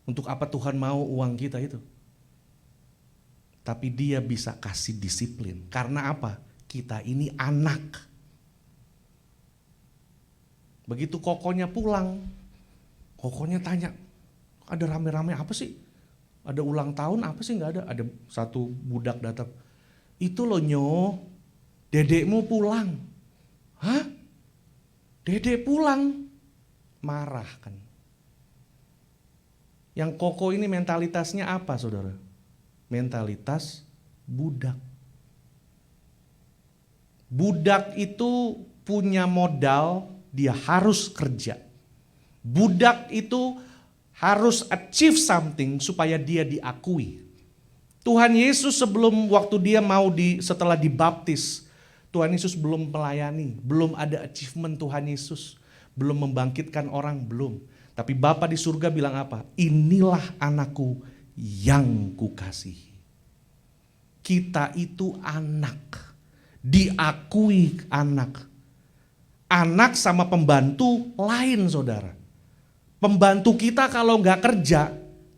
Untuk apa Tuhan mau uang kita itu? Tapi dia bisa kasih disiplin. Karena apa? Kita ini anak. Begitu kokonya pulang, kokonya tanya, ada rame-rame apa sih? Ada ulang tahun apa sih? Nggak ada. Ada satu budak datang. Itu loh Nyo, dedekmu pulang. Hah? Dedek pulang? Marah kan. Yang koko ini mentalitasnya apa saudara? Mentalitas budak. Budak itu punya modal, dia harus kerja. Budak itu harus achieve something supaya dia diakui. Tuhan Yesus sebelum waktu dia setelah dibaptis, Tuhan Yesus belum melayani, belum ada achievement Tuhan Yesus, belum membangkitkan orang, belum. Tapi Bapa di surga bilang apa? Inilah anakku yang kukasihi. Kita itu anak, diakui anak. Anak sama pembantu lain saudara. Pembantu kita kalau nggak kerja,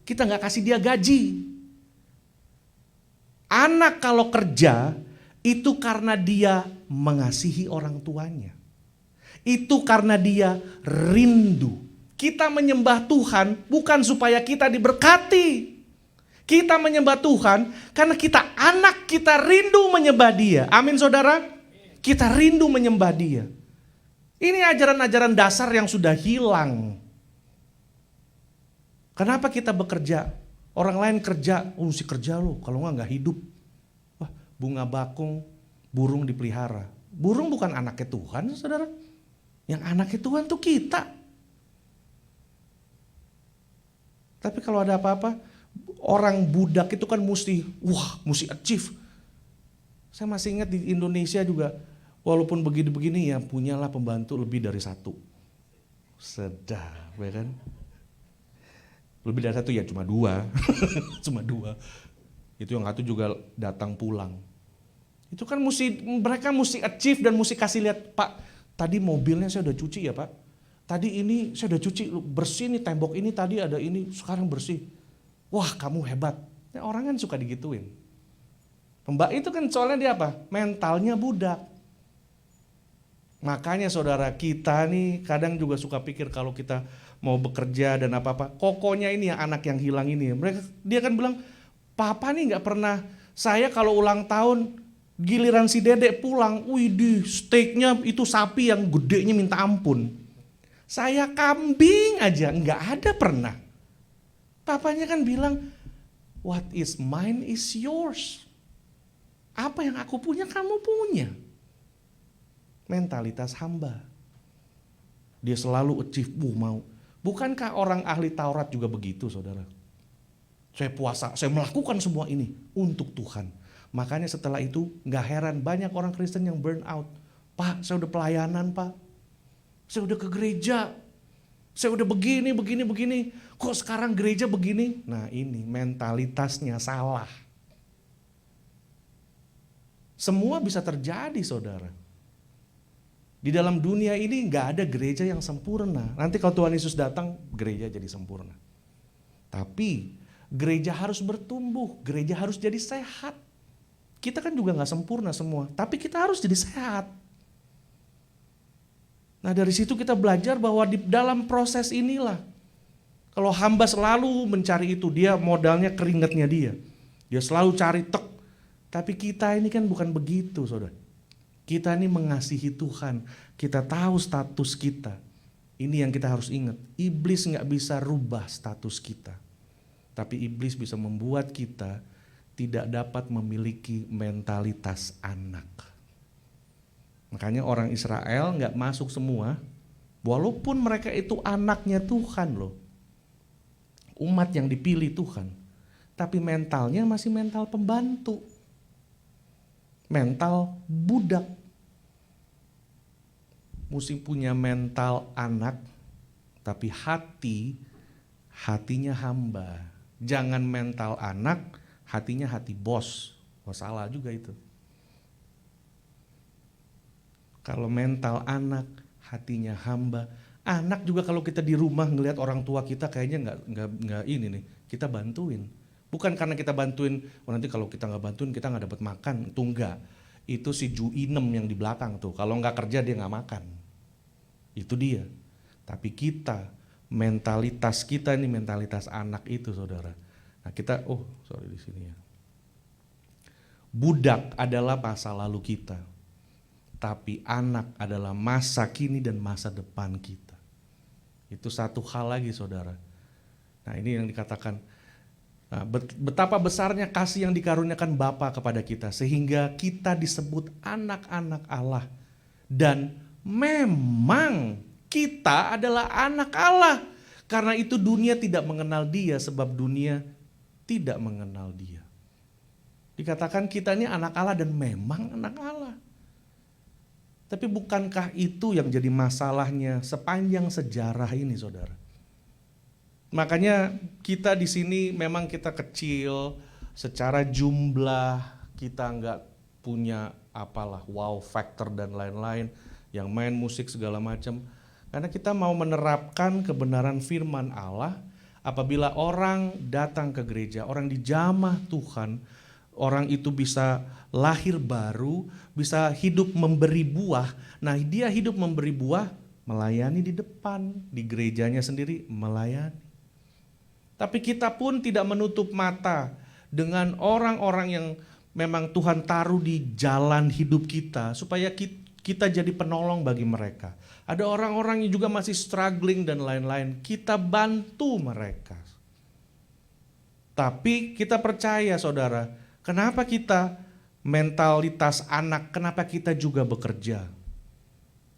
kita nggak kasih dia gaji. Anak kalau kerja, itu karena dia mengasihi orang tuanya. Itu karena dia rindu. Kita menyembah Tuhan bukan supaya kita diberkati. Kita menyembah Tuhan karena kita anak, kita rindu menyembah dia. Amin saudara? Kita rindu menyembah dia. Ini ajaran-ajaran dasar yang sudah hilang. Kenapa kita bekerja? Orang lain kerja, mesti kerja lo, kalau nggak hidup. Wah, bunga bakung, burung dipelihara. Burung bukan anaknya Tuhan, saudara. Yang anaknya Tuhan tuh kita. Tapi kalau ada apa-apa, orang budak itu kan mesti achieve. Saya masih ingat di Indonesia juga, walaupun begini-begini ya punyalah pembantu lebih dari satu. Sedap, ya kan? Lebih dari satu ya cuma 2. Cuma 2. Itu yang satu juga datang pulang. Itu kan mereka mesti achieve dan mesti kasih lihat, Pak, tadi mobilnya saya udah cuci ya Pak. Tadi ini saya udah cuci, bersih nih tembok ini, tadi ada ini, sekarang bersih. Wah kamu hebat. Ya, orang kan suka digituin. Mbak itu kan soalnya dia apa? Mentalnya budak. Makanya saudara kita nih kadang juga suka pikir kalau kita mau bekerja dan apa-apa. Kokonya ini yang anak yang hilang ini. Dia kan bilang, papa nih gak pernah, saya kalau ulang tahun giliran si dedek pulang, widih steaknya itu sapi yang gedenya minta ampun. Saya kambing aja, gak ada pernah. Papanya kan bilang, what is mine is yours. Apa yang aku punya kamu punya. Mentalitas hamba. Dia selalu achieve, mau. Bukankah orang ahli Taurat juga begitu saudara? Saya puasa, saya melakukan semua ini untuk Tuhan. Makanya setelah itu gak heran banyak orang Kristen yang burn out. Pak, saya udah pelayanan Pak. Saya udah ke gereja. Saya udah begini. Kok sekarang gereja begini? Nah ini mentalitasnya salah. Semua bisa terjadi saudara. Di dalam dunia ini gak ada gereja yang sempurna. Nanti kalau Tuhan Yesus datang, gereja jadi sempurna. Tapi gereja harus bertumbuh, gereja harus jadi sehat. Kita kan juga gak sempurna semua, tapi kita harus jadi sehat. Nah dari situ kita belajar bahwa di dalam proses inilah, kalau hamba selalu mencari itu, dia modalnya keringatnya dia. Dia selalu cari tek. Tapi kita ini kan bukan begitu saudara. Kita ini mengasihi Tuhan, kita tahu status kita. Ini yang kita harus ingat, iblis gak bisa rubah status kita. Tapi iblis bisa membuat kita tidak dapat memiliki mentalitas anak. Makanya orang Israel gak masuk semua, walaupun mereka itu anaknya Tuhan loh. Umat yang dipilih Tuhan. Tapi mentalnya masih mental pembantu. Mental budak. Mesti punya mental anak, tapi hatinya hamba. Jangan mental anak, hatinya hati bos. Wah salah juga itu. Kalau mental anak, hatinya hamba. Anak juga kalau kita di rumah ngelihat orang tua kita kayaknya nggak ini nih, kita bantuin. Bukan karena kita bantuin, nanti kalau kita nggak bantuin kita nggak dapat makan. Itu enggak. Itu si Ju Inem yang di belakang tuh. Kalau nggak kerja dia nggak makan. Itu dia. Tapi kita, mentalitas kita ini mentalitas anak itu saudara. Nah kita, di sini ya. Budak adalah masa lalu kita. Tapi anak adalah masa kini dan masa depan kita. Itu satu hal lagi saudara. Nah ini yang dikatakan, betapa besarnya kasih yang dikaruniakan Bapa kepada kita. Sehingga kita disebut anak-anak Allah. Dan memang kita adalah anak Allah. Karena itu dunia tidak mengenal dia sebab dunia tidak mengenal dia. Dikatakan kita ini anak Allah dan memang anak Allah. Tapi bukankah itu yang jadi masalahnya sepanjang sejarah ini saudara? Makanya kita di sini memang kita kecil, secara jumlah kita nggak punya apalah wow factor dan lain-lain, yang main musik segala macam. Karena kita mau menerapkan kebenaran firman Allah, apabila orang datang ke gereja, orang dijamah Tuhan, orang itu bisa lahir baru, bisa hidup memberi buah. Nah dia hidup memberi buah, melayani di depan, di gerejanya sendiri melayani. Tapi kita pun tidak menutup mata dengan orang-orang yang memang Tuhan taruh di jalan hidup kita, supaya kita jadi penolong bagi mereka. Ada orang-orang yang juga masih struggling dan lain-lain, kita bantu mereka. Tapi kita percaya saudara, kenapa kita mentalitas anak, kenapa kita juga bekerja?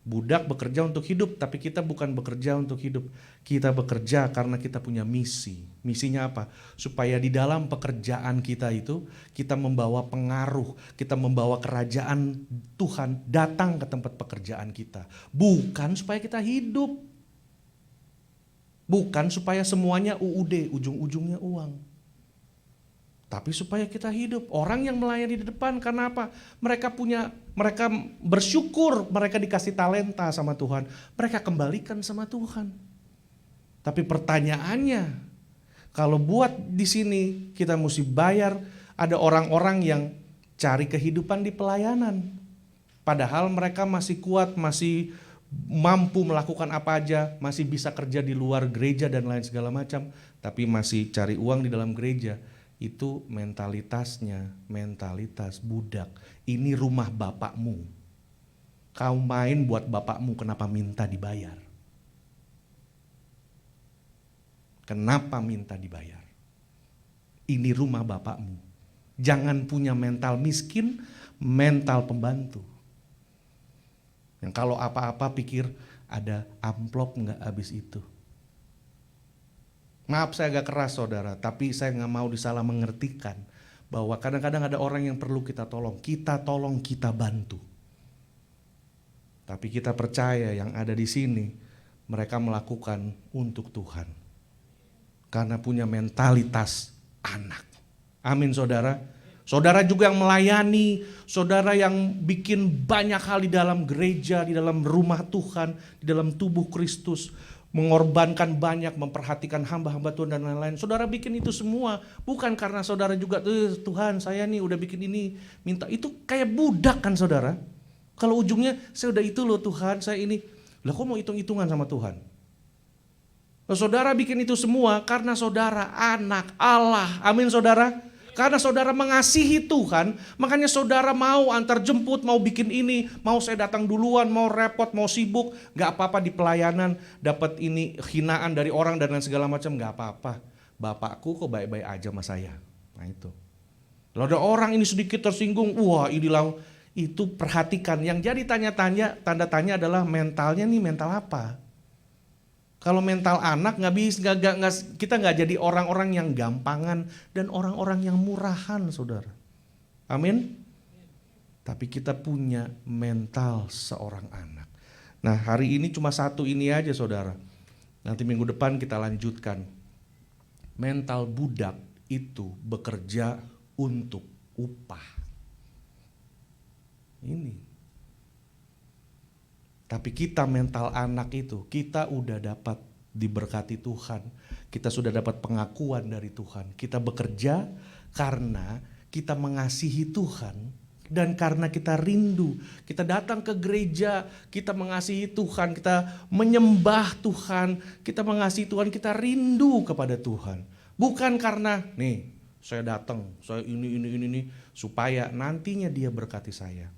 Budak bekerja untuk hidup, tapi kita bukan bekerja untuk hidup. Kita bekerja karena kita punya misi. Misinya apa? Supaya di dalam pekerjaan kita itu, kita membawa pengaruh, kita membawa kerajaan Tuhan datang ke tempat pekerjaan kita. Bukan supaya kita hidup. Bukan supaya semuanya UUD, ujung-ujungnya uang. Tapi supaya kita hidup. Orang yang melayani di depan karena apa? Mereka bersyukur, mereka dikasih talenta sama Tuhan. Mereka kembalikan sama Tuhan. Tapi pertanyaannya, kalau buat di sini kita mesti bayar, ada orang-orang yang cari kehidupan di pelayanan. Padahal mereka masih kuat, masih mampu melakukan apa aja, masih bisa kerja di luar gereja dan lain segala macam. Tapi masih cari uang di dalam gereja. Itu mentalitasnya, mentalitas budak. Ini rumah bapakmu. Kau main buat bapakmu, kenapa minta dibayar? Kenapa minta dibayar? Ini rumah bapakmu. Jangan punya mental miskin, mental pembantu. Yang kalau apa-apa pikir ada amplop nggak habis itu. Maaf saya agak keras saudara, tapi saya nggak mau disalah mengertikan bahwa kadang-kadang ada orang yang perlu kita tolong, kita bantu. Tapi kita percaya yang ada di sini mereka melakukan untuk Tuhan. Karena punya mentalitas anak. Amin saudara. Saudara juga yang melayani, saudara yang bikin banyak hal di dalam gereja, di dalam rumah Tuhan, di dalam tubuh Kristus. Mengorbankan banyak, memperhatikan hamba-hamba Tuhan dan lain-lain. Saudara bikin itu semua bukan karena saudara juga Tuhan saya nih udah bikin ini, minta itu kayak budak kan saudara. Kalau ujungnya saya udah itu loh Tuhan, saya ini. Lah kok mau hitung-hitungan sama Tuhan? Nah, saudara bikin itu semua karena saudara anak Allah. Amin saudara. Karena saudara mengasihi Tuhan, makanya saudara mau antar jemput, mau bikin ini, mau saya datang duluan, mau repot, mau sibuk, gak apa-apa di pelayanan, dapat ini hinaan dari orang dan lain segala macam, gak apa-apa. Bapakku kok baik-baik aja sama saya. Nah itu. Kalau ada orang ini sedikit tersinggung, wah inilah, itu perhatikan. Yang jadi tanda tanya adalah mentalnya nih mental apa? Kalau mental anak kita nggak jadi orang-orang yang gampangan dan orang-orang yang murahan, saudara. Amin. Tapi kita punya mental seorang anak. Nah hari ini cuma satu ini aja saudara. Nanti minggu depan kita lanjutkan. Mental budak itu bekerja untuk upah. Ini. Tapi kita mental anak itu, kita udah dapat diberkati Tuhan. Kita sudah dapat pengakuan dari Tuhan. Kita bekerja karena kita mengasihi Tuhan. Dan karena kita rindu, kita datang ke gereja, kita mengasihi Tuhan, kita menyembah Tuhan, kita mengasihi Tuhan, kita rindu kepada Tuhan. Bukan karena, nih saya datang, saya ini, supaya nantinya dia berkati saya.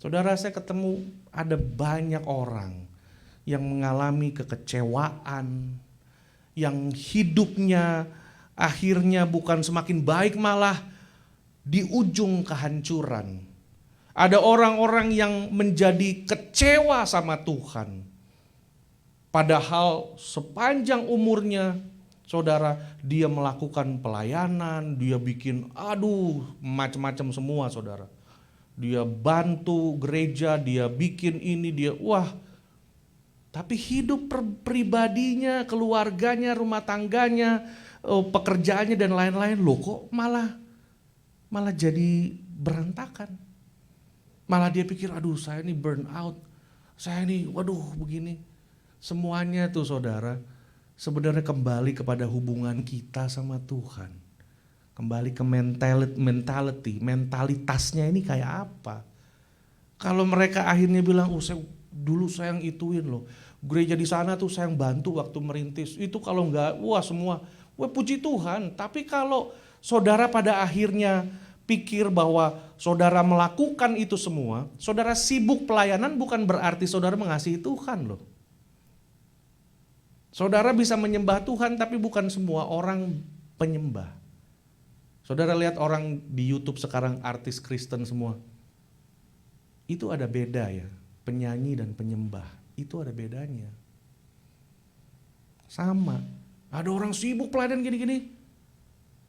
Saudara saya ketemu ada banyak orang yang mengalami kekecewaan, yang hidupnya akhirnya bukan semakin baik malah di ujung kehancuran. Ada orang-orang yang menjadi kecewa sama Tuhan. Padahal sepanjang umurnya saudara dia melakukan pelayanan, dia bikin macam-macam semua saudara. Dia bantu gereja, dia bikin ini, tapi hidup pribadinya, keluarganya, rumah tangganya, pekerjaannya dan lain-lain, loh kok malah jadi berantakan. Malah dia pikir, saya ini burn out, saya ini begini. Semuanya tuh saudara, sebenarnya kembali kepada hubungan kita sama Tuhan. Kembali ke mentalitasnya ini kayak apa. Kalau mereka akhirnya bilang, dulu saya yang ituin loh. Gereja di sana tuh saya yang bantu waktu merintis. Itu kalau enggak, semua. Puji Tuhan. Tapi kalau saudara pada akhirnya pikir bahwa saudara melakukan itu semua, saudara sibuk pelayanan bukan berarti saudara mengasihi Tuhan loh. Saudara bisa menyembah Tuhan tapi bukan semua orang penyembah. Saudara lihat orang di YouTube sekarang artis Kristen semua. Itu ada beda ya, penyanyi dan penyembah. Itu ada bedanya. Sama, ada orang sibuk pelayanan gini-gini.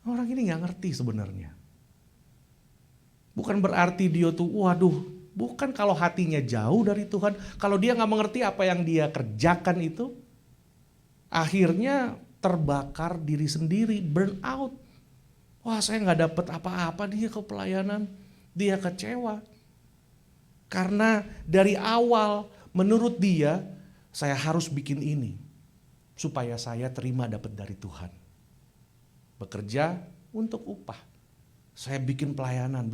Orang ini gak ngerti sebenarnya. Bukan berarti dia tuh, bukan kalau hatinya jauh dari Tuhan. Kalau dia gak mengerti apa yang dia kerjakan itu, akhirnya terbakar diri sendiri, burn out. Saya gak dapet apa-apa dia ke pelayanan, dia kecewa. Karena dari awal menurut dia, saya harus bikin ini. Supaya saya terima dapat dari Tuhan. Bekerja untuk upah. Saya bikin pelayanan,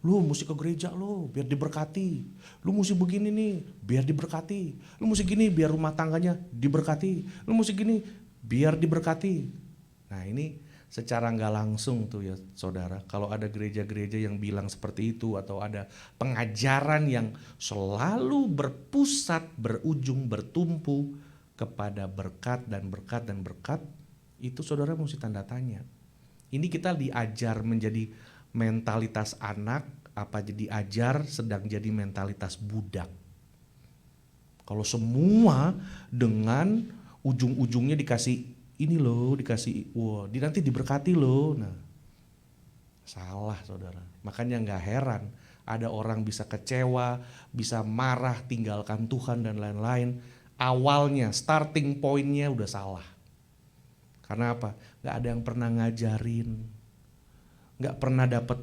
lu mesti ke gereja lu biar diberkati. Lu mesti begini nih, biar diberkati. Lu mesti gini biar rumah tangganya diberkati. Lu mesti gini biar diberkati. Nah ini secara nggak langsung tuh ya saudara, kalau ada gereja-gereja yang bilang seperti itu atau ada pengajaran yang selalu berpusat, berujung, bertumpu kepada berkat, itu saudara mesti tanda tanya. Ini kita diajar menjadi mentalitas anak, apa jadi ajar sedang jadi mentalitas budak. Kalau semua dengan ujung-ujungnya dikasih ini loh dikasih, wah nanti diberkati loh. Nah, salah saudara. Makanya gak heran ada orang bisa kecewa, bisa marah, tinggalkan Tuhan dan lain-lain. Awalnya, starting pointnya udah salah. Karena apa? Gak ada yang pernah ngajarin, gak pernah dapat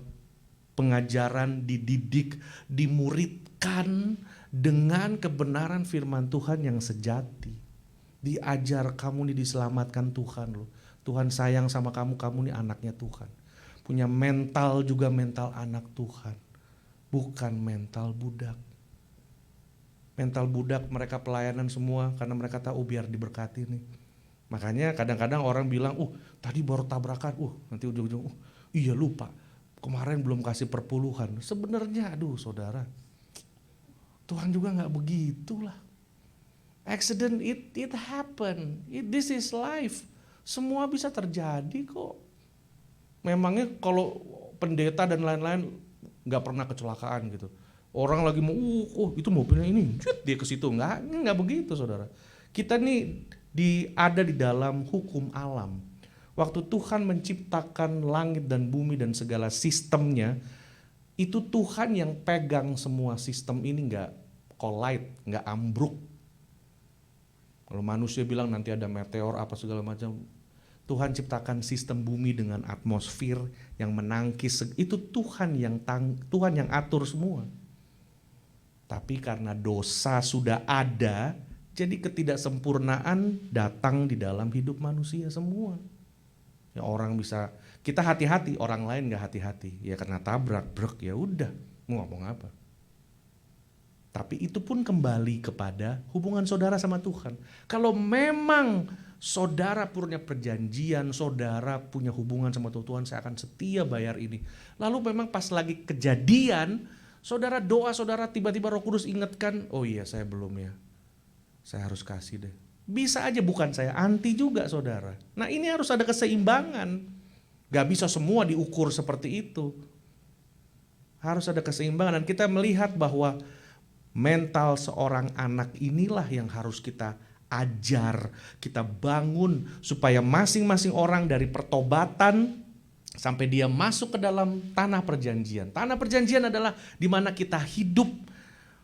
pengajaran, dididik, dimuridkan dengan kebenaran firman Tuhan yang sejati. Diajar, kamu nih diselamatkan Tuhan loh. Tuhan sayang sama kamu, kamu nih anaknya Tuhan. Punya mental juga mental anak Tuhan. Bukan mental budak. Mental budak mereka pelayanan semua karena mereka tahu biar diberkati nih. Makanya kadang-kadang orang bilang, tadi baru tabrakan, nanti ujung-ujung, iya lupa. Kemarin belum kasih perpuluhan. Sebenarnya saudara, Tuhan juga gak begitulah. Accident it happen. This is life. Semua bisa terjadi kok. Memangnya kalau pendeta dan lain-lain gak pernah kecelakaan gitu. Orang lagi mau, itu mobilnya ini, dia ke situ. Nggak begitu saudara. Kita nih ada di dalam hukum alam. Waktu Tuhan menciptakan langit dan bumi dan segala sistemnya, itu Tuhan yang pegang semua sistem ini, nggak collide, nggak ambruk. Kalau manusia bilang nanti ada meteor apa segala macam, Tuhan ciptakan sistem bumi dengan atmosfer yang menangkis, itu Tuhan yang atur semua. Tapi karena dosa sudah ada, jadi ketidaksempurnaan datang di dalam hidup manusia semua. Ya orang bisa, kita hati-hati, orang lain gak hati-hati. Ya karena tabrak, brek, ya udah, mau ngomong apa. Tapi itu pun kembali kepada hubungan saudara sama Tuhan. Kalau memang saudara punya perjanjian, saudara punya hubungan sama Tuhan, saya akan setia bayar ini. Lalu memang pas lagi kejadian, saudara doa, saudara tiba-tiba Roh Kudus ingatkan, oh iya saya belum ya, saya harus kasih deh. Bisa aja bukan saya, anti juga saudara. Nah ini harus ada keseimbangan. Gak bisa semua diukur seperti itu. Harus ada keseimbangan dan kita melihat bahwa mental seorang anak inilah yang harus kita ajar, kita bangun supaya masing-masing orang dari pertobatan sampai dia masuk ke dalam tanah perjanjian. Tanah perjanjian adalah di mana kita hidup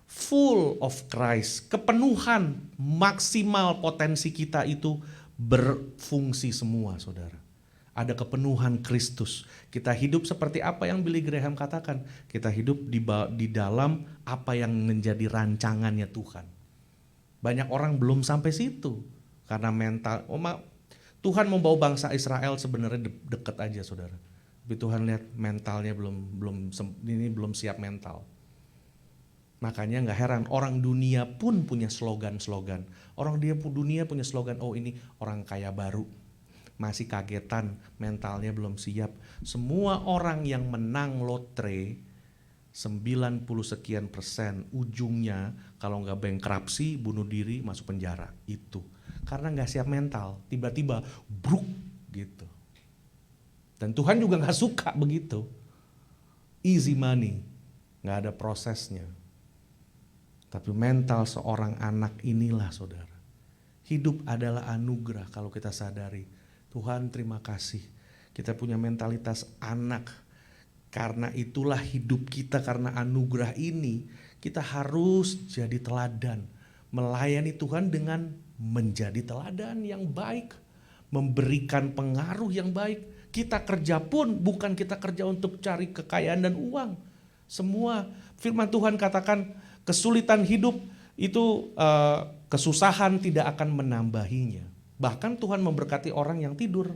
full of Christ, kepenuhan maksimal potensi kita itu berfungsi semua saudara. Ada kepenuhan Kristus. Kita hidup seperti apa yang Billy Graham katakan. Kita hidup di dalam apa yang menjadi rancangannya Tuhan. Banyak orang belum sampai situ. Karena mental, Tuhan membawa bangsa Israel sebenarnya deket aja saudara. Tapi Tuhan lihat mentalnya belum siap mental. Makanya gak heran orang dunia pun punya slogan-slogan. Orang dunia punya slogan, oh ini orang kaya baru. Masih kagetan, mentalnya belum siap. Semua orang yang menang lotre 90 sekian persen ujungnya kalau gak bankruptcy, bunuh diri, masuk penjara. Itu karena gak siap mental, tiba-tiba bruk gitu. Dan Tuhan juga gak suka begitu. Easy money, gak ada prosesnya. Tapi mental seorang anak inilah saudara. Hidup adalah anugerah kalau kita sadari. Tuhan terima kasih kita punya mentalitas anak. Karena itulah hidup kita, karena anugerah ini kita harus jadi teladan. Melayani Tuhan dengan menjadi teladan yang baik. Memberikan pengaruh yang baik. Kita kerja pun bukan kita kerja untuk cari kekayaan dan uang. Semua firman Tuhan katakan kesulitan hidup itu kesusahan tidak akan menambahinya. Bahkan Tuhan memberkati orang yang tidur.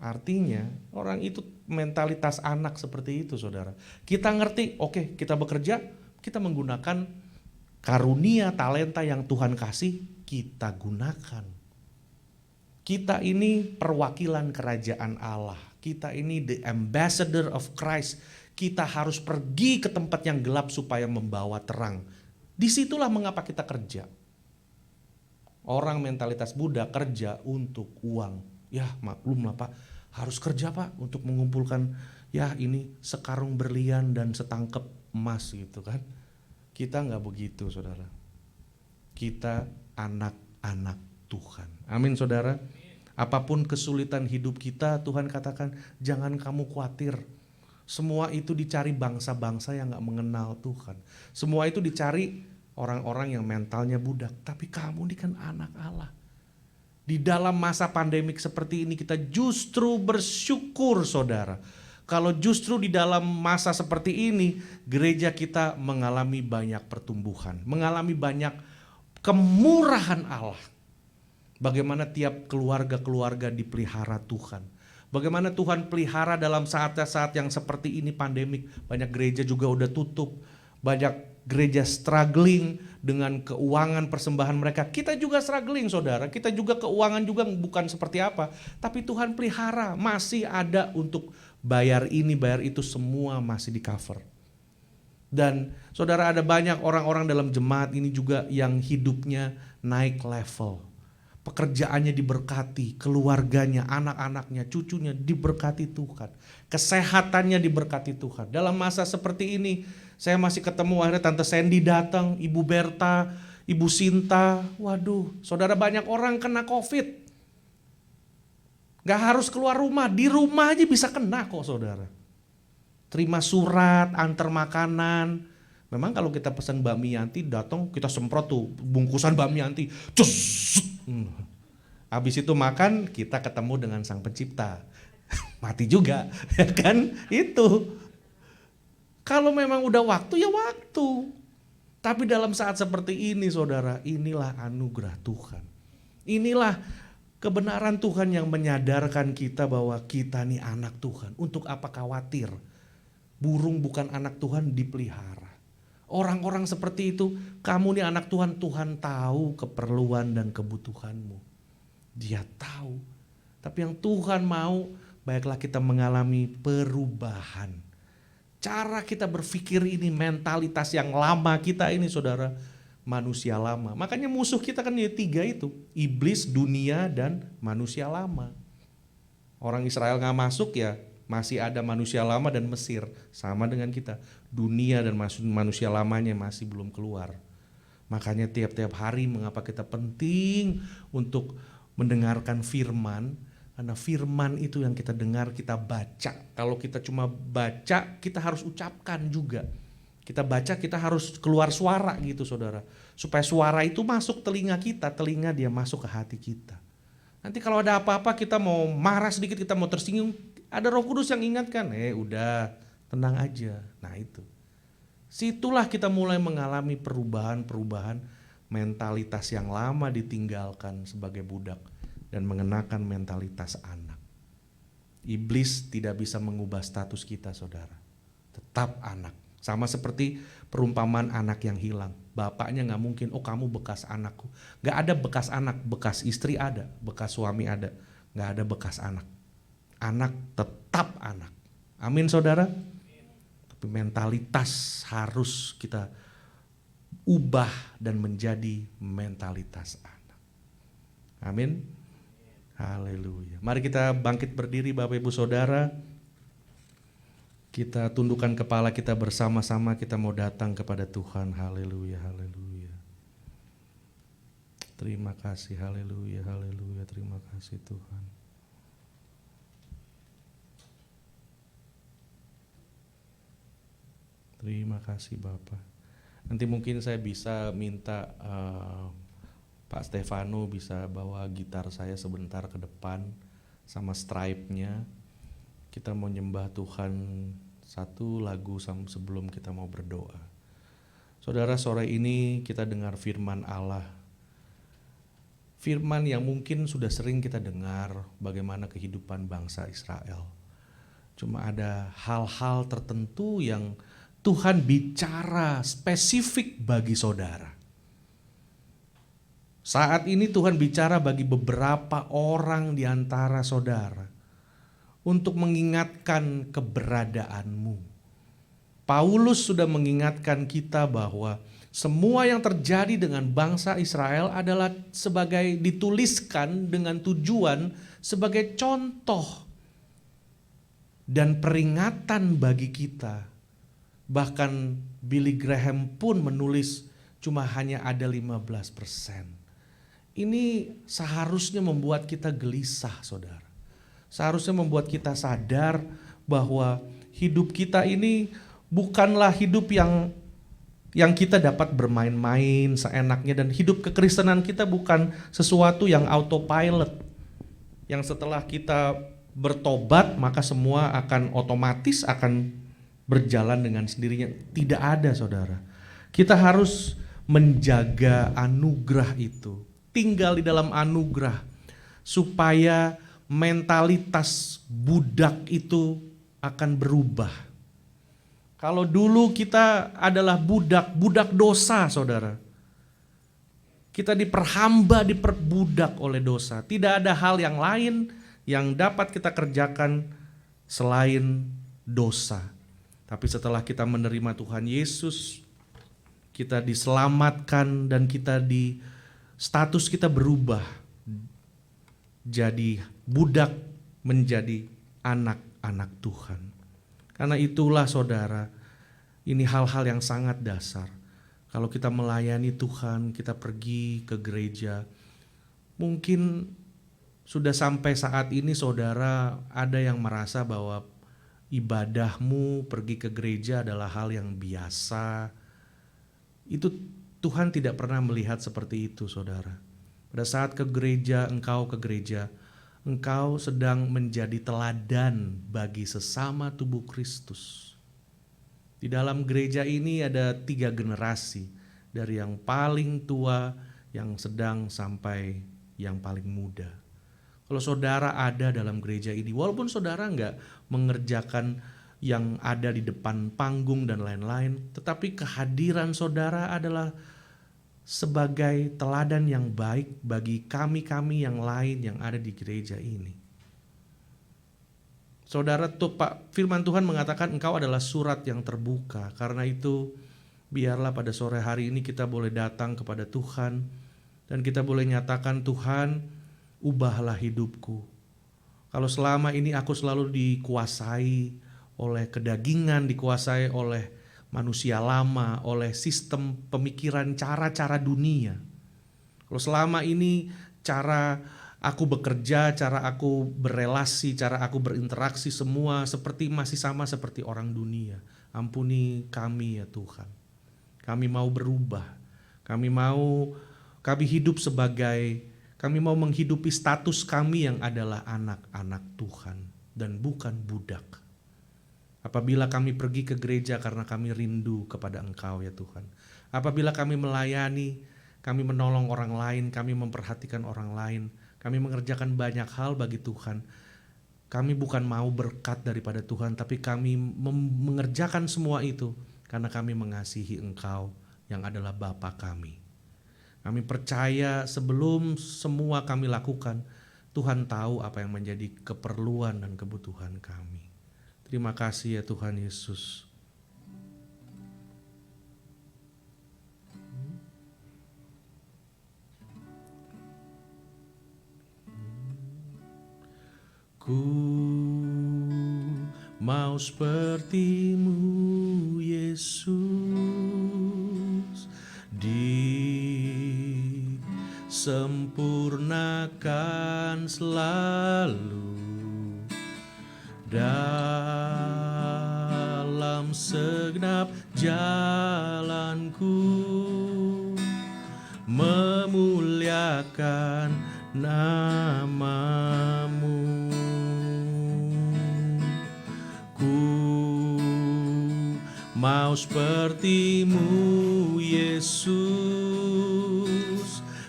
Artinya orang itu mentalitas anak seperti itu saudara. Kita ngerti, oke, kita bekerja, kita menggunakan karunia, talenta yang Tuhan kasih, kita gunakan. Kita ini perwakilan kerajaan Allah. Kita ini the ambassador of Christ. Kita harus pergi ke tempat yang gelap supaya membawa terang. Disitulah mengapa kita kerja. Orang mentalitas budak kerja untuk uang. Ya maklum lah Pak, harus kerja Pak untuk mengumpulkan ya ini sekarung berlian dan setangkep emas gitu kan. Kita gak begitu saudara. Kita anak-anak Tuhan. Amin saudara. Apapun kesulitan hidup kita, Tuhan katakan jangan kamu khawatir. Semua itu dicari bangsa-bangsa yang gak mengenal Tuhan. Semua itu dicari orang-orang yang mentalnya budak. Tapi kamu ini kan anak Allah. Di dalam masa pandemik seperti ini kita justru bersyukur saudara. Kalau justru di dalam masa seperti ini gereja kita mengalami banyak pertumbuhan. Mengalami banyak kemurahan Allah. Bagaimana tiap keluarga-keluarga dipelihara Tuhan. Bagaimana Tuhan pelihara dalam saat-saat yang seperti ini pandemik. Banyak gereja juga udah tutup. Banyak gereja struggling dengan keuangan persembahan mereka. Kita juga struggling saudara. Kita juga keuangan juga bukan seperti apa. Tapi Tuhan pelihara, masih ada untuk bayar ini, bayar itu, semua masih di cover. Dan saudara, ada banyak orang-orang dalam jemaat ini juga yang hidupnya naik level. Pekerjaannya diberkati, keluarganya, anak-anaknya, cucunya diberkati Tuhan. Kesehatannya diberkati Tuhan. Dalam masa seperti ini, saya masih ketemu akhirnya Tante Sandy datang, Ibu Berta, Ibu Sinta. Waduh, saudara, banyak orang kena COVID. Gak harus keluar rumah, di rumah aja bisa kena kok saudara. Terima surat, antar makanan. Memang kalau kita pesan bakmi Yanti datang, kita semprot tuh bungkusan bakmi Yanti. Habis itu makan, kita ketemu dengan Sang Pencipta. Mati juga, ya kan? Itu. Kalau memang udah waktu, ya waktu. Tapi dalam saat seperti ini saudara, inilah anugerah Tuhan. Inilah kebenaran Tuhan yang menyadarkan kita bahwa kita nih anak Tuhan. Untuk apa khawatir? Burung bukan anak Tuhan, dipelihara. Orang-orang seperti itu, kamu nih anak Tuhan, Tuhan tahu keperluan dan kebutuhanmu. Dia tahu. Tapi yang Tuhan mau, baiklah kita mengalami perubahan. Cara kita berpikir ini, mentalitas yang lama kita ini saudara, manusia lama. Makanya musuh kita kan ya 3 itu. Iblis, dunia, dan manusia lama. Orang Israel gak masuk ya, masih ada manusia lama dan Mesir. Sama dengan kita. Dunia dan manusia lamanya masih belum keluar. Makanya tiap-tiap hari mengapa kita penting untuk mendengarkan firman. Karena firman itu yang kita dengar, kita baca. Kalau kita cuma baca, kita harus ucapkan juga. Kita baca, kita harus keluar suara gitu saudara. Supaya suara itu masuk telinga kita, telinga dia masuk ke hati kita. Nanti kalau ada apa-apa kita mau marah sedikit, kita mau tersinggung, ada Roh Kudus yang ingatkan, udah tenang aja. Nah itu. Situlah kita mulai mengalami perubahan-perubahan mentalitas yang lama ditinggalkan sebagai budak dan mengenakan mentalitas anak. Iblis tidak bisa mengubah status kita saudara. Tetap anak. Sama seperti perumpamaan anak yang hilang. Bapaknya gak mungkin, oh kamu bekas anakku. Gak ada bekas anak, bekas istri ada, bekas suami ada. Gak ada bekas anak. Anak tetap anak. Amin saudara. Tapi mentalitas harus kita ubah dan menjadi mentalitas anak. Amin. Haleluya. Mari kita bangkit berdiri Bapak Ibu Saudara. Kita tundukkan kepala kita bersama-sama, kita mau datang kepada Tuhan. Haleluya, haleluya. Terima kasih, haleluya, haleluya. Terima kasih Tuhan. Terima kasih Bapak. Nanti mungkin saya bisa minta Pak Stefano bisa bawa gitar saya sebentar ke depan sama stripe-nya. Kita mau nyembah Tuhan satu lagu sebelum kita mau berdoa. Saudara, sore ini kita dengar firman Allah. Firman yang mungkin sudah sering kita dengar bagaimana kehidupan bangsa Israel. Cuma ada hal-hal tertentu yang Tuhan bicara spesifik bagi saudara. Saat ini Tuhan bicara bagi beberapa orang di antara saudara untuk mengingatkan keberadaanmu. Paulus sudah mengingatkan kita bahwa semua yang terjadi dengan bangsa Israel adalah sebagai dituliskan dengan tujuan sebagai contoh dan peringatan bagi kita. Bahkan Billy Graham pun menulis cuma hanya ada 15%. ini seharusnya membuat kita gelisah, saudara. Seharusnya membuat kita sadar bahwa hidup kita ini bukanlah hidup yang kita dapat bermain-main seenaknya, dan hidup kekristenan kita bukan sesuatu yang autopilot, yang setelah kita bertobat maka semua akan otomatis akan berjalan dengan sendirinya. Tidak ada, saudara. Kita harus menjaga anugerah itu, tinggal di dalam anugerah, supaya mentalitas budak itu akan berubah. Kalau dulu kita adalah budak dosa, saudara. Kita diperhamba, diperbudak oleh dosa. Tidak ada hal yang lain yang dapat kita kerjakan selain dosa. Tapi setelah kita menerima Tuhan Yesus, kita diselamatkan dan status kita berubah. Jadi budak menjadi anak-anak Tuhan. Karena itulah, saudara, ini hal-hal yang sangat dasar. Kalau kita melayani Tuhan, kita pergi ke gereja, mungkin sudah sampai saat ini saudara ada yang merasa bahwa ibadahmu pergi ke gereja adalah hal yang biasa. Itu Tuhan tidak pernah melihat seperti itu, saudara. Pada saat engkau ke gereja, engkau sedang menjadi teladan bagi sesama tubuh Kristus. Di dalam gereja ini ada 3 generasi, dari yang paling tua, yang sedang, sampai yang paling muda. Kalau saudara ada dalam gereja ini, walaupun saudara enggak mengerjakan yang ada di depan panggung dan lain-lain, tetapi kehadiran saudara adalah sebagai teladan yang baik bagi kami-kami yang lain yang ada di gereja ini. Saudara, Pak, firman Tuhan mengatakan engkau adalah surat yang terbuka. Karena itu biarlah pada sore hari ini kita boleh datang kepada Tuhan dan kita boleh nyatakan, Tuhan, ubahlah hidupku. Kalau selama ini aku selalu dikuasai oleh kedagingan, dikuasai oleh manusia lama, oleh sistem pemikiran cara-cara dunia. Kalau selama ini cara aku bekerja, cara aku berelasi, cara aku berinteraksi semua masih sama seperti orang dunia. Ampuni kami ya Tuhan. Kami mau berubah. Kami mau menghidupi status kami yang adalah anak-anak Tuhan dan bukan budak. Apabila kami pergi ke gereja karena kami rindu kepada Engkau ya Tuhan. Apabila kami melayani, kami menolong orang lain, kami memperhatikan orang lain, kami mengerjakan banyak hal bagi Tuhan. Kami bukan mau berkat daripada Tuhan, tapi kami mengerjakan semua itu karena kami mengasihi Engkau yang adalah Bapa kami. Kami percaya sebelum semua kami lakukan, Tuhan tahu apa yang menjadi keperluan dan kebutuhan kami. Terima kasih ya Tuhan Yesus. Ku mau seperti-Mu Yesus, disempurnakan selalu dalam segenap jalanku, memuliakan nama-Mu. Ku mau seperti-Mu Yesus,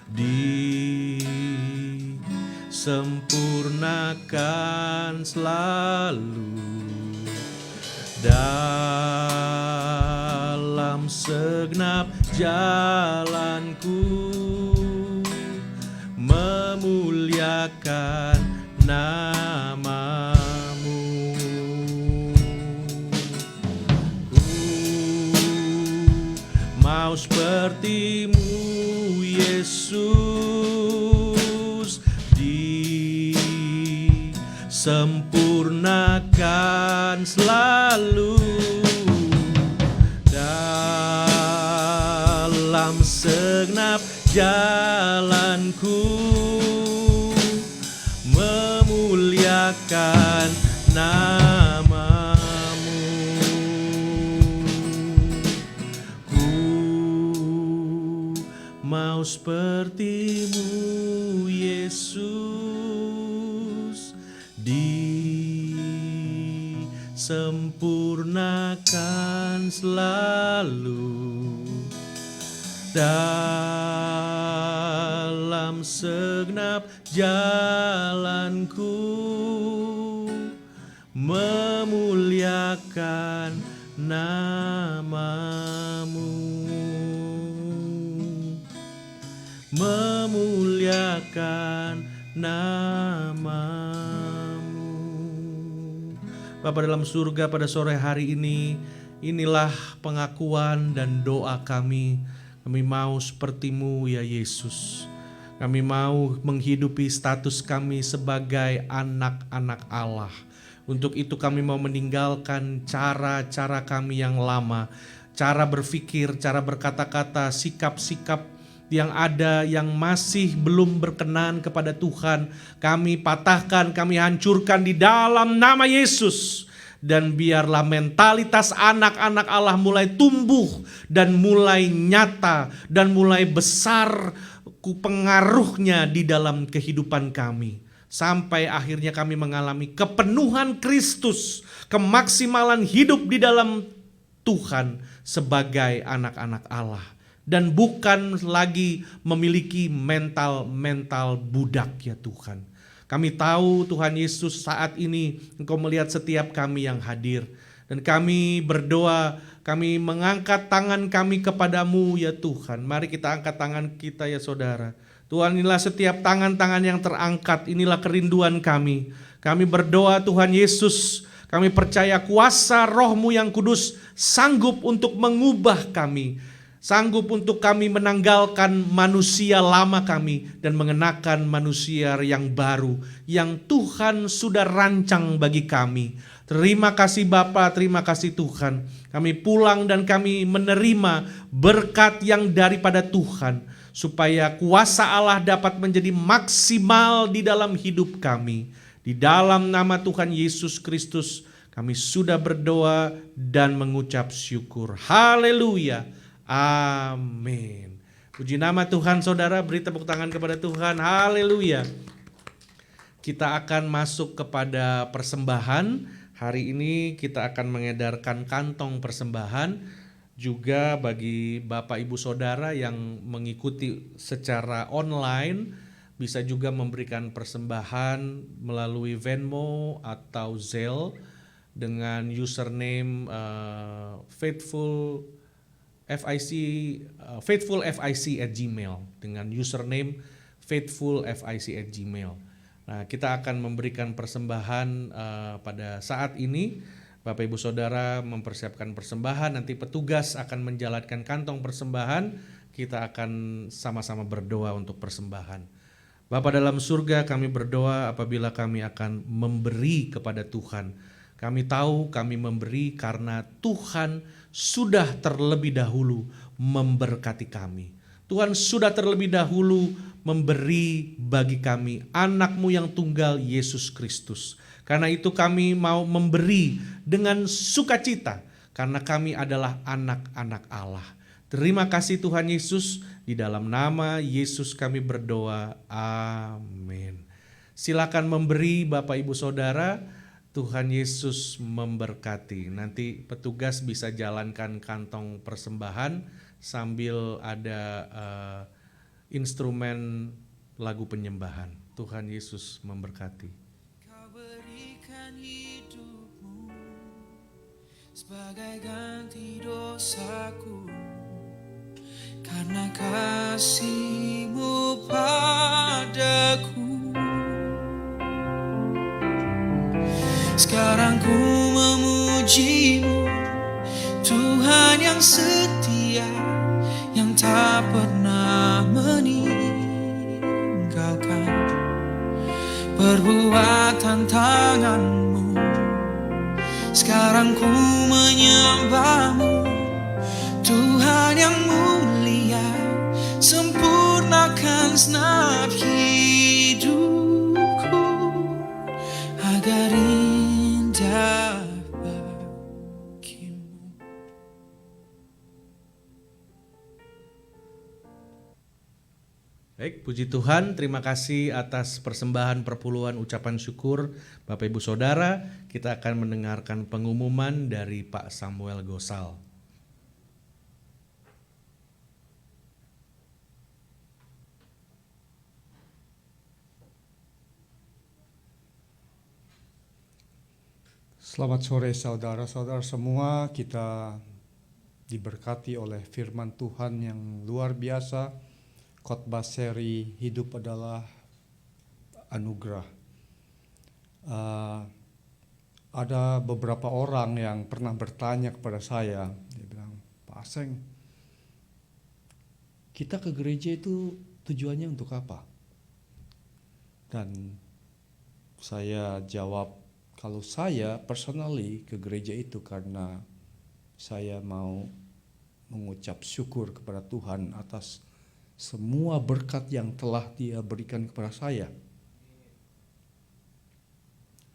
disempurnakan selalu dalam segenap jalanku, memuliakan nama-Mu. Mau seperti-Mu Yesus, disempurnakan selalu dalam dalam segenap jalanku, memuliakan namamu. Ku mau sepertimu Yesus, disempurnakan selalu dalam segenap jalanku, memuliakan namamu, memuliakan namamu. Bapa dalam surga, pada sore hari ini, inilah pengakuan dan doa kami. Kami mau seperti-Mu ya Yesus. Kami mau menghidupi status kami sebagai anak-anak Allah. Untuk itu kami mau meninggalkan cara-cara kami yang lama, cara berpikir, cara berkata-kata, sikap-sikap yang ada yang masih belum berkenan kepada Tuhan. Kami patahkan, kami hancurkan di dalam nama Yesus. Dan biarlah mentalitas anak-anak Allah mulai tumbuh dan mulai nyata dan mulai besar pengaruhnya di dalam kehidupan kami. Sampai akhirnya kami mengalami kepenuhan Kristus, kemaksimalan hidup di dalam Tuhan sebagai anak-anak Allah. Dan bukan lagi memiliki mental budak ya Tuhan. Kami tahu Tuhan Yesus saat ini Engkau melihat setiap kami yang hadir. Dan kami berdoa, kami mengangkat tangan kami kepadamu ya Tuhan. Mari kita angkat tangan kita ya saudara. Tuhan, inilah setiap tangan-tangan yang terangkat, inilah kerinduan kami. Kami berdoa Tuhan Yesus, kami percaya kuasa Roh-Mu yang kudus sanggup untuk mengubah kami. Sanggup untuk kami menanggalkan manusia lama kami dan mengenakan manusia yang baru yang Tuhan sudah rancang bagi kami. Terima kasih Bapa, terima kasih Tuhan. Kami pulang dan kami menerima berkat yang daripada Tuhan, supaya kuasa Allah dapat menjadi maksimal di dalam hidup kami. Di dalam nama Tuhan Yesus Kristus kami sudah berdoa dan mengucap syukur. Haleluya. Amin. Puji nama Tuhan saudara, beri tepuk tangan kepada Tuhan. Haleluya. Kita akan masuk kepada persembahan. Hari ini kita akan mengedarkan kantong persembahan. Juga bagi Bapak Ibu Saudara yang mengikuti secara online, bisa juga memberikan persembahan melalui Venmo atau Zelle dengan username faithfulfic@gmail, dengan username faithfulfic@gmail. Nah, kita akan memberikan persembahan pada saat ini. Bapak Ibu Saudara mempersiapkan persembahan, nanti petugas akan menjalankan kantong persembahan, kita akan sama-sama berdoa untuk persembahan. Bapa dalam surga, kami berdoa apabila kami akan memberi kepada Tuhan. Kami tahu kami memberi karena Tuhan sudah terlebih dahulu memberkati kami. Tuhan sudah terlebih dahulu memberi bagi kami anak-Mu yang tunggal Yesus Kristus. Karena itu kami mau memberi dengan sukacita karena kami adalah anak-anak Allah. Terima kasih Tuhan Yesus, di dalam nama Yesus kami berdoa. Amin. Silakan memberi Bapak Ibu Saudara. Tuhan Yesus memberkati. Nanti petugas bisa jalankan kantong persembahan sambil ada instrumen lagu penyembahan. Tuhan Yesus memberkati. Kau berikan hidupmu sebagai ganti dosaku, karena kasih-Mu padaku. Sekarang ku memuji-Mu, Tuhan yang setia, yang tak pernah meninggalkan perbuatan tangan-Mu. Sekarang ku menyembah-Mu, Tuhan yang mulia, Baik, puji Tuhan, terima kasih atas persembahan perpuluhan ucapan syukur Bapak Ibu Saudara. Kita akan mendengarkan pengumuman dari Pak Samuel Gosal. Selamat sore saudara-saudara semua, kita diberkati oleh firman Tuhan yang luar biasa. Khotbah seri Hidup Adalah Anugerah. Ada beberapa orang yang pernah bertanya kepada saya, dia bilang, Pak Aseng, kita ke gereja itu tujuannya untuk apa? Dan saya jawab, kalau saya personally ke gereja itu karena saya mau mengucap syukur kepada Tuhan atas semua berkat yang telah Dia berikan kepada saya.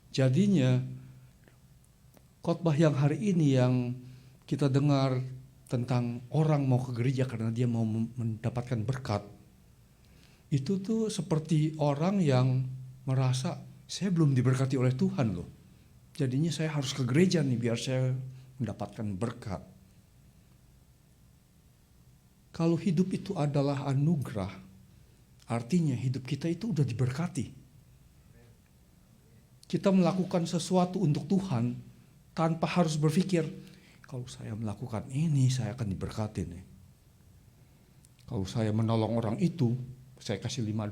Jadinya khotbah yang hari ini yang kita dengar tentang orang mau ke gereja karena dia mau mendapatkan berkat, itu tuh seperti orang yang merasa saya belum diberkati oleh Tuhan loh. Jadinya saya harus ke gereja nih biar saya mendapatkan berkat. Kalau hidup itu adalah anugerah, artinya hidup kita itu udah diberkati. Kita melakukan sesuatu untuk Tuhan tanpa harus berpikir, kalau saya melakukan ini saya akan diberkati nih. Kalau saya menolong orang itu, saya kasih $5,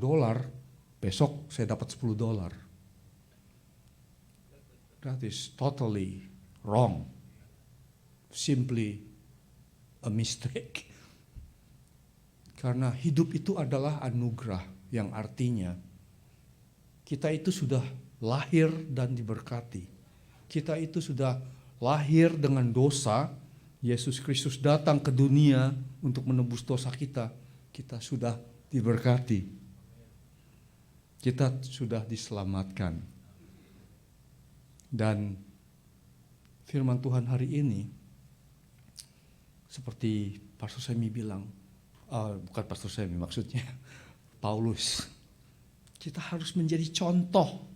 besok saya dapat $10. That is totally wrong. Simply a mistake. Karena hidup itu adalah anugerah yang artinya kita itu sudah lahir dan diberkati. Kita itu sudah lahir dengan dosa. Yesus Kristus datang ke dunia untuk menebus dosa kita. Kita sudah diberkati. Kita sudah diselamatkan. Dan firman Tuhan hari ini seperti Pastor Semi bilang, bukan Pastor Semi maksudnya, Paulus, kita harus menjadi contoh.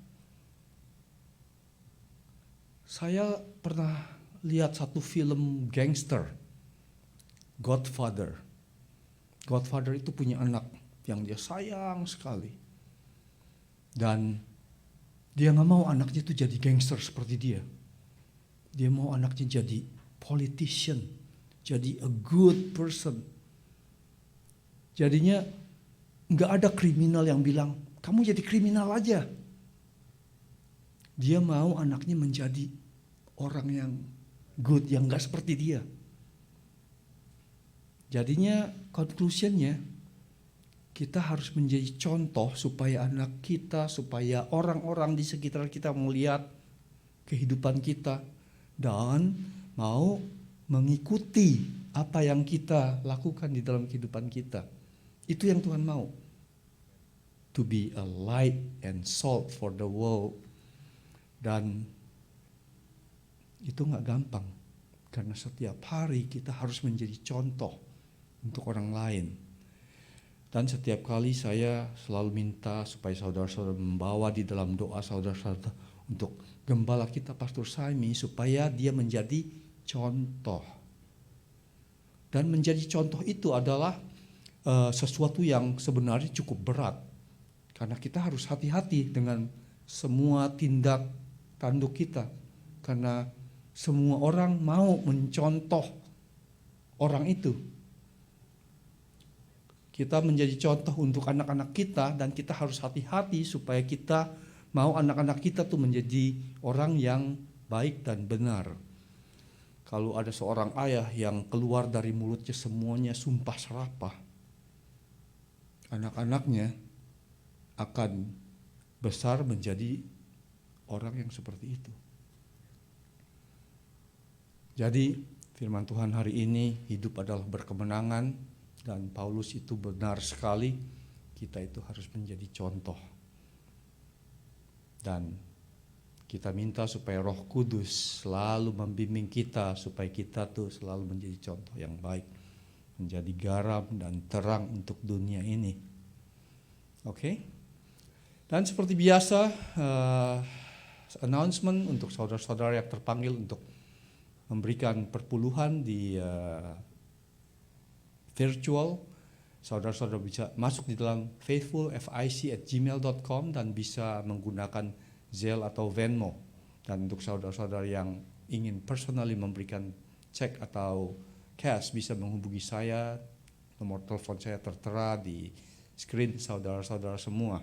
Saya pernah lihat satu film gangster, Godfather. Godfather itu punya anak yang dia sayang sekali. Dan dia gak mau anaknya itu jadi gangster seperti dia. Dia mau anaknya jadi politician, jadi a good person. Jadinya gak ada kriminal yang bilang, kamu jadi kriminal aja. Dia mau anaknya menjadi orang yang good, yang gak seperti dia. Jadinya conclusionnya, kita harus menjadi contoh supaya anak kita, supaya orang-orang di sekitar kita melihat kehidupan kita dan mau mengikuti apa yang kita lakukan di dalam kehidupan kita. Itu yang Tuhan mau. To be a light and salt for the world. Dan itu gak gampang. Karena setiap hari kita harus menjadi contoh untuk orang lain. Dan setiap kali saya selalu minta supaya saudara-saudara membawa di dalam doa saudara-saudara untuk gembala kita Pastor Saimi supaya dia menjadi contoh. Dan menjadi contoh itu adalah sesuatu yang sebenarnya cukup berat. Karena kita harus hati-hati dengan semua tindak tanduk kita. Karena semua orang mau mencontoh orang itu. Kita menjadi contoh untuk anak-anak kita dan kita harus hati-hati supaya kita mau anak-anak kita tuh menjadi orang yang baik dan benar. Kalau ada seorang ayah yang keluar dari mulutnya semuanya sumpah serapah, anak-anaknya akan besar menjadi orang yang seperti itu. Jadi firman Tuhan hari ini, hidup adalah berkemenangan. Dan Paulus itu benar sekali, kita itu harus menjadi contoh. Dan kita minta supaya Roh Kudus selalu membimbing kita supaya kita tuh selalu menjadi contoh yang baik, menjadi garam dan terang untuk dunia ini. Oke. Dan seperti biasa, announcement untuk saudara-saudara yang terpanggil untuk memberikan perpuluhan di virtual. Saudara-saudara bisa masuk di dalam faithfulfic@gmail.com dan bisa menggunakan Zelle atau Venmo. Dan untuk saudara-saudara yang ingin personally memberikan cek atau cash bisa menghubungi saya. Nomor telepon saya tertera di screen saudara-saudara semua.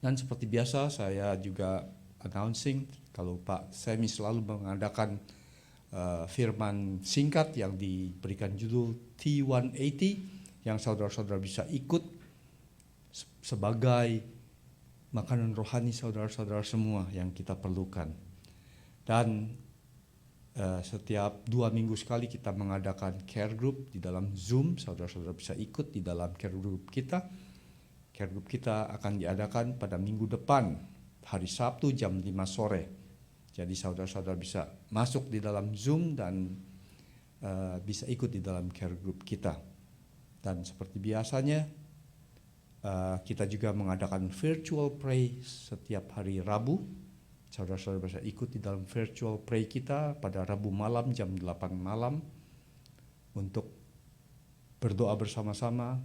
Dan seperti biasa saya juga announcing kalau Pak Semi selalu mengadakan firman singkat yang diberikan judul T180 yang saudara-saudara bisa ikut sebagai makanan rohani saudara-saudara semua yang kita perlukan. Dan setiap 2 minggu sekali kita mengadakan care group di dalam Zoom. Saudara-saudara bisa ikut di dalam care group kita. Care group kita akan diadakan pada minggu depan, hari Sabtu jam 5 sore. Jadi saudara-saudara bisa masuk di dalam Zoom dan bisa ikut di dalam care group kita. Dan seperti biasanya kita juga mengadakan virtual pray setiap hari Rabu. Saudara-saudara bisa ikut di dalam virtual pray kita pada Rabu malam jam 8 malam untuk berdoa bersama-sama.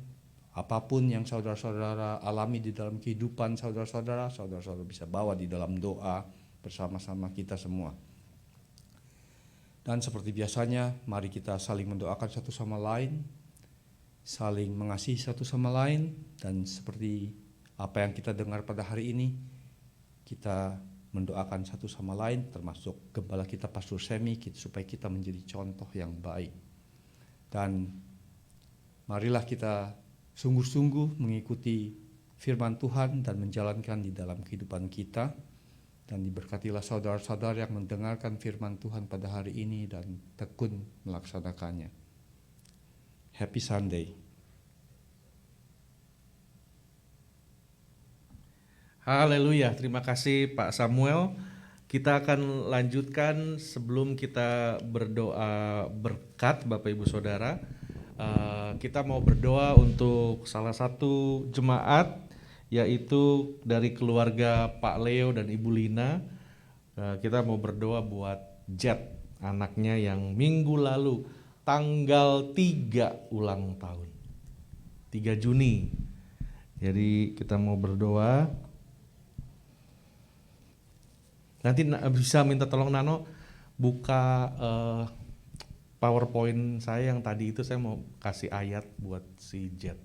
Apapun yang saudara-saudara alami di dalam kehidupan saudara-saudara, saudara-saudara bisa bawa di dalam doa bersama-sama kita semua. Dan seperti biasanya, mari kita saling mendoakan satu sama lain, saling mengasihi satu sama lain, dan seperti apa yang kita dengar pada hari ini, kita mendoakan satu sama lain, termasuk gembala kita Pastor Semi, supaya kita menjadi contoh yang baik. Dan marilah kita sungguh-sungguh mengikuti firman Tuhan dan menjalankan di dalam kehidupan kita. Dan diberkatilah saudara-saudara yang mendengarkan firman Tuhan pada hari ini dan tekun melaksanakannya. Happy Sunday. Haleluya, terima kasih Pak Samuel. Kita akan lanjutkan sebelum kita berdoa berkat Bapak Ibu Saudara. Kita mau berdoa untuk salah satu jemaat, yaitu dari keluarga Pak Leo dan Ibu Lina. Kita mau berdoa buat Jet, anaknya yang minggu lalu tanggal 3 ulang tahun, 3 Juni. Jadi kita mau berdoa. Nanti bisa minta tolong Nano buka PowerPoint saya yang tadi itu, saya mau kasih ayat buat si Jet.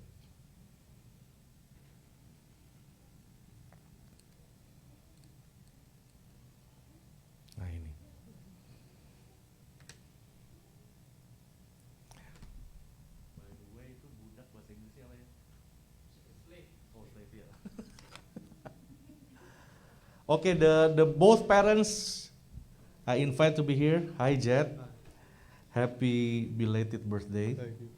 Nah ini. By the way, itu budak bahasa Inggrisnya apa ya? Slave. Oh, slave ya. Okay, the both parents I invite to be here. Hi Jet. Happy belated birthday. Thank you.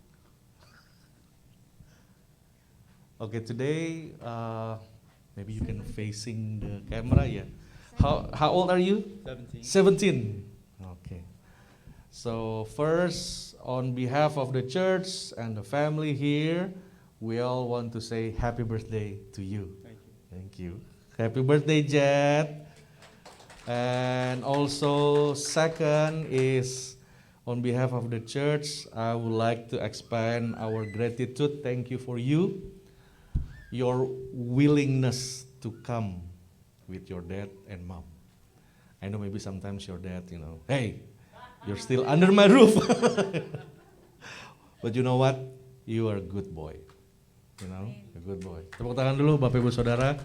Okay, today maybe you can facing the camera, yeah. How old are you? 17. 17. Okay. So first, on behalf of the church and the family here, we all want to say happy birthday to you. Thank you. Thank you. Happy birthday, Jet. And also second is, on behalf of the church, I would like to expand our gratitude. Thank you for you, your willingness to come with your dad and mom. I know maybe sometimes your dad, hey, you're still under my roof. But you know what? You are a good boy. A good boy. Tepuk tangan dulu Bapak Ibu Saudara.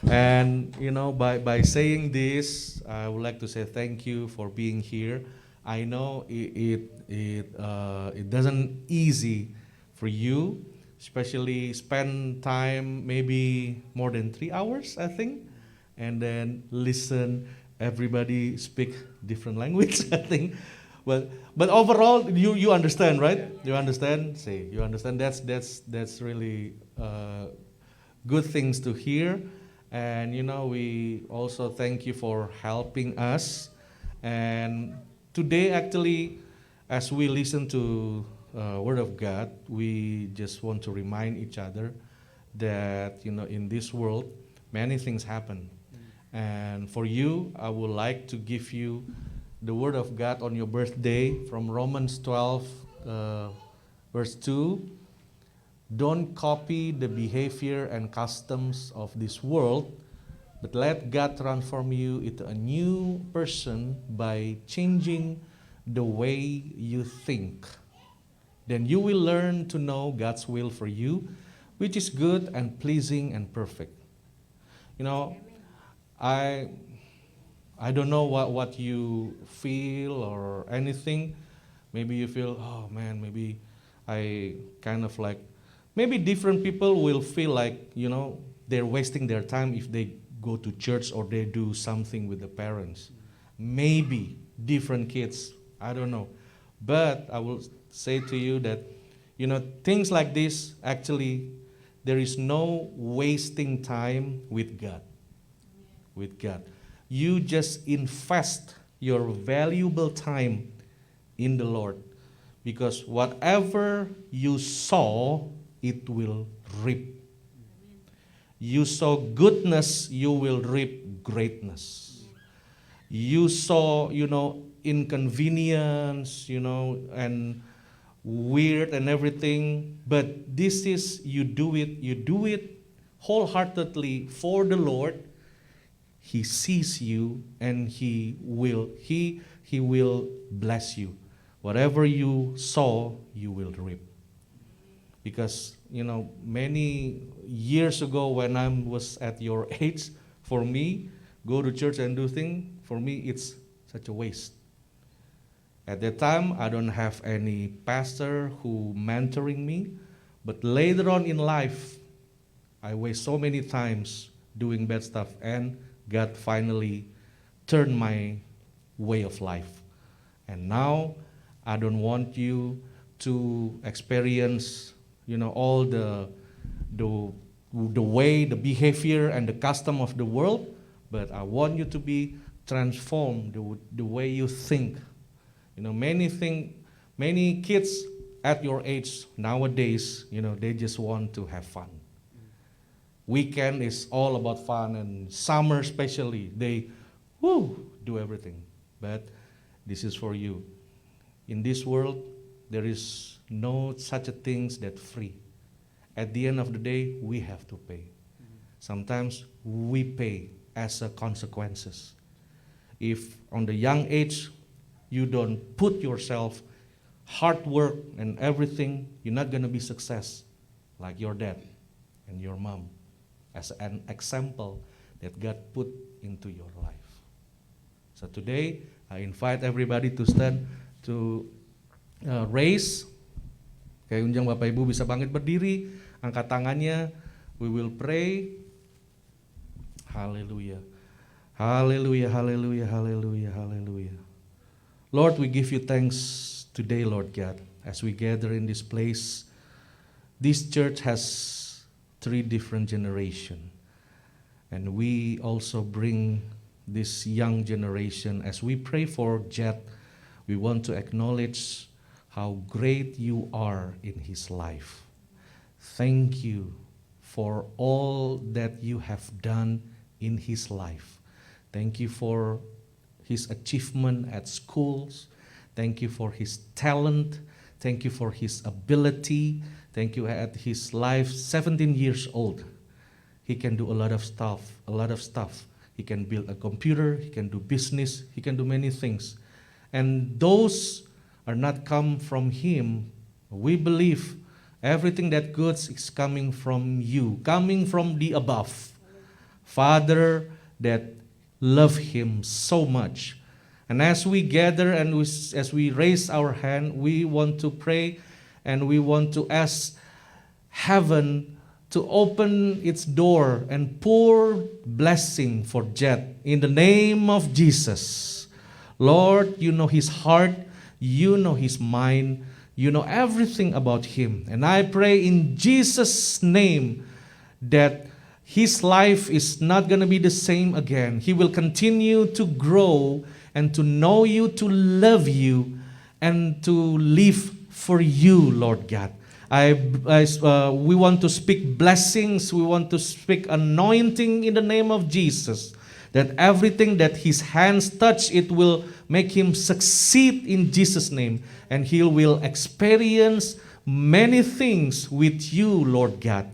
And by saying this, I would like to say thank you for being here. I know it doesn't easy for you, especially spend time maybe more than 3 hours, I think, and then listen everybody speak different language. I think, but overall you understand, right? You understand. See, you understand. That's really good things to hear. And we also thank you for helping us. And today actually, as we listen to Word of God, we just want to remind each other that, in this world, many things happen. And for you, I would like to give you the Word of God on your birthday from Romans 12, verse 2. Don't copy the behavior and customs of this world, but let God transform you into a new person by changing the way you think. Then you will learn to know God's will for you, which is good and pleasing and perfect. I don't know what you feel or anything. Maybe you feel, oh man, maybe I kind of like, maybe different people will feel like, they're wasting their time if they go to church or they do something with the parents. Maybe different kids, I don't know. But I will say to you that, things like this, actually, there is no wasting time with God. With God. You just invest your valuable time in the Lord. Because whatever you sow, it will reap. You sow goodness, you will reap greatness. You sow, inconvenience, and weird and everything. But this is, you do it wholeheartedly for the Lord. He sees you and He will bless you. Whatever you sow, you will reap. Because, many years ago when I was at your age, for me, go to church and do things, for me, it's such a waste. At that time, I don't have any pastor who mentoring me, but later on in life, I waste so many times doing bad stuff, and God finally turned my way of life. And now, I don't want you to experience, all the way, the behavior, and the custom of the world, but I want you to be transformed the way you think. Many kids at your age nowadays, they just want to have fun. Weekend is all about fun, and summer especially, they do everything. But this is for you. In this world, there is no such a things that free. At the end of the day, we have to pay. Sometimes we pay as a consequences. If on the young age, you don't put yourself, hard work and everything, you're not going to be success like your dad and your mom as an example that God put into your life. So today, I invite everybody to stand to raise. Kayak unjang Bapak Ibu bisa bangkit berdiri, angkat tangannya, we will pray. Hallelujah. Hallelujah, hallelujah, hallelujah, hallelujah. Lord, we give you thanks today, Lord God, as we gather in this place. This church has 3 different generations, and we also bring this young generation. As we pray for Jet, we want to acknowledge how great you are in his life. Thank you for all that you have done in his life. Thank you for his achievement at schools. Thank you for his talent. Thank you for his ability. Thank you at his life, 17 years old. He can do a lot of stuff. He can build a computer, he can do business, he can do many things. And those are not come from him. We believe everything that good is coming from you, coming from the above. Father, that love him so much. And as we gather and as we raise our hand, we want to pray and we want to ask heaven to open its door and pour blessing for Jet in the name of Jesus. Lord, you know his heart, you know his mind, you know everything about him. And I pray in Jesus' name that his life is not going to be the same again. He will continue to grow and to know you, to love you, and to live for you, Lord God. We want to speak blessings, we want to speak anointing in the name of Jesus. That everything that his hands touch, it will make him succeed in Jesus' name. And he will experience many things with you, Lord God.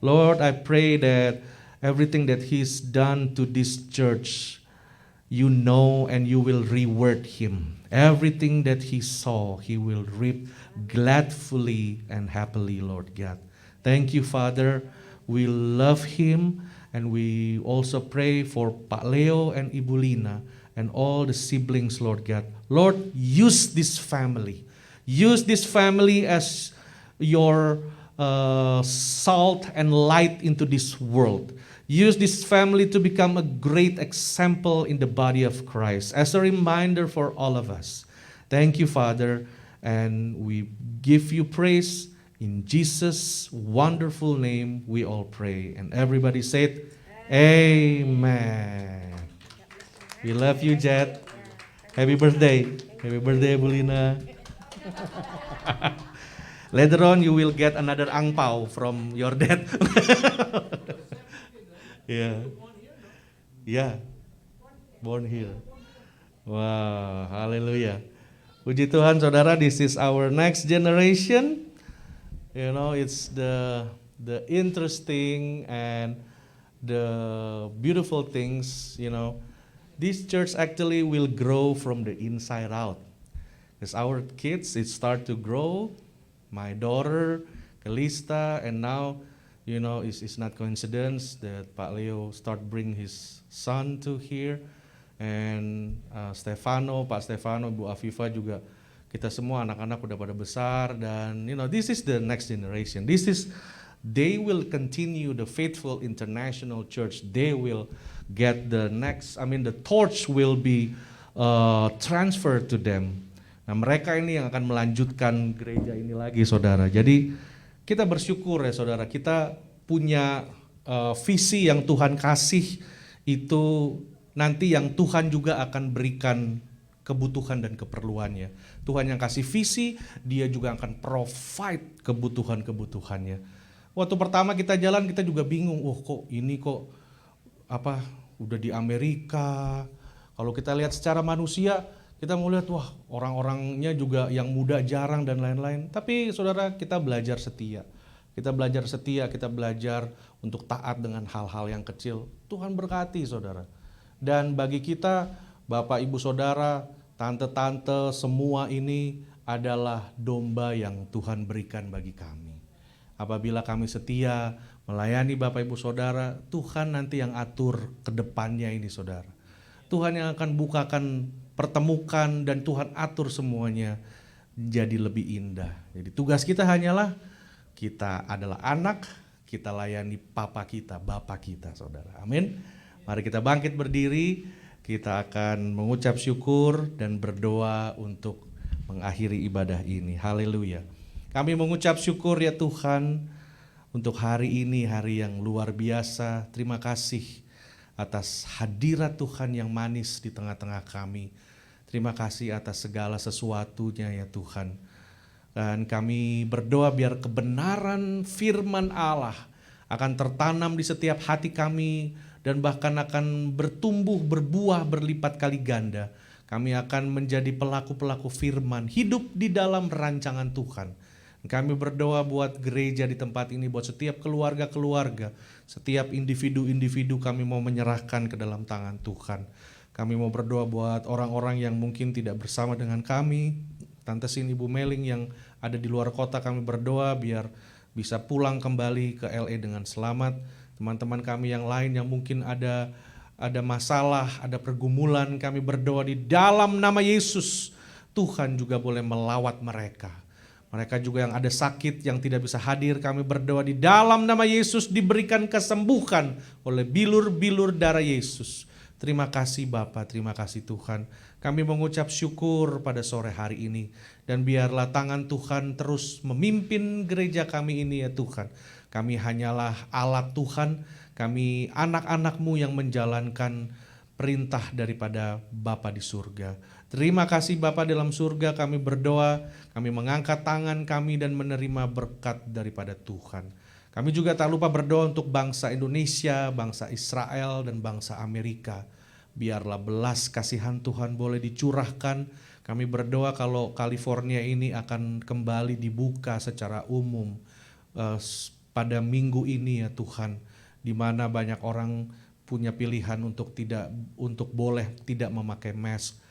Lord, I pray that everything that he's done to this church, you know, and you will reward him. Everything that he saw, he will reap gladfully and happily, Lord God. Thank you, Father. We love him, and we also pray for Pak Leo and Ibu Lina and all the siblings, Lord God. Lord, use this family. Use this family as your salt and light into this world. Use this family to become a great example in the body of Christ, as a reminder for all of us. Thank you, Father, and we give you praise. In Jesus' wonderful name we all pray. And everybody said, Amen. We love you, Jet. Happy birthday. Happy birthday, Bulina. Later on you will get another angpao from your dad. Yeah. Yeah. Born here. Wow, hallelujah. Puji Tuhan, saudara, this is our next generation. You know, it's the interesting and the beautiful things, you know. This church actually will grow from the inside out. Because our kids, it start to grow. My daughter, Kalista, and now, you know, it's not coincidence that Pak Leo start bring his son to here. And Pak Stefano, Bu Afifa juga, kita semua anak-anak udah pada besar, dan you know, this is the next generation. They will continue the faithful international church. They will get the torch will be transferred to them. Nah, mereka ini yang akan melanjutkan gereja ini lagi, saudara. Jadi kita bersyukur ya, saudara. Kita punya visi yang Tuhan kasih, itu nanti yang Tuhan juga akan berikan kebutuhan dan keperluannya. Tuhan yang kasih visi, dia juga akan provide kebutuhan-kebutuhannya. Waktu pertama kita jalan, kita juga bingung, udah di Amerika. Kalau kita lihat secara manusia, kita mau lihat, wah, orang-orangnya juga yang muda jarang dan lain-lain. Tapi saudara, kita belajar setia. Kita belajar untuk taat dengan hal-hal yang kecil. Tuhan berkati, saudara. Dan bagi kita, Bapak, Ibu, Saudara, tante-tante, semua ini adalah domba yang Tuhan berikan bagi kami. Apabila kami setia melayani Bapak, Ibu, Saudara, Tuhan nanti yang atur ke depannya ini, saudara. Tuhan yang akan bukakan pertemukan, dan Tuhan atur semuanya jadi lebih indah. Jadi tugas kita hanyalah, kita adalah anak, kita layani Papa kita, Bapak kita, saudara. Amin. Mari kita bangkit berdiri, kita akan mengucap syukur dan berdoa untuk mengakhiri ibadah ini. Haleluya. Kami mengucap syukur ya Tuhan untuk hari ini, hari yang luar biasa. Terima kasih atas hadirat Tuhan yang manis di tengah-tengah kami. Terima kasih atas segala sesuatunya ya Tuhan. Dan kami berdoa biar kebenaran firman Allah akan tertanam di setiap hati kami, dan bahkan akan bertumbuh, berbuah, berlipat kali ganda. Kami akan menjadi pelaku-pelaku firman, hidup di dalam rancangan Tuhan. Kami berdoa buat gereja di tempat ini, buat setiap keluarga-keluarga, setiap individu-individu kami mau menyerahkan ke dalam tangan Tuhan. Kami mau berdoa buat orang-orang yang mungkin tidak bersama dengan kami, Tante Sin, Ibu Meling yang ada di luar kota, kami berdoa biar bisa pulang kembali ke LA dengan selamat. Teman-teman kami yang lain yang mungkin ada masalah, ada pergumulan, kami berdoa di dalam nama Yesus, Tuhan juga boleh melawat mereka. Mereka juga yang ada sakit, yang tidak bisa hadir, kami berdoa di dalam nama Yesus diberikan kesembuhan oleh bilur-bilur darah Yesus. Terima kasih Bapa, terima kasih Tuhan. Kami mengucap syukur pada sore hari ini. Dan biarlah tangan Tuhan terus memimpin gereja kami ini ya Tuhan. Kami hanyalah alat Tuhan, kami anak-anak-Mu yang menjalankan perintah daripada Bapa di surga. Terima kasih Bapa dalam surga, kami berdoa, kami mengangkat tangan kami dan menerima berkat daripada Tuhan. Kami juga tak lupa berdoa untuk bangsa Indonesia, bangsa Israel, dan bangsa Amerika. Biarlah belas kasihan Tuhan boleh dicurahkan. Kami berdoa kalau California ini akan kembali dibuka secara umum pada minggu ini ya Tuhan, di mana banyak orang punya pilihan untuk boleh tidak memakai mask.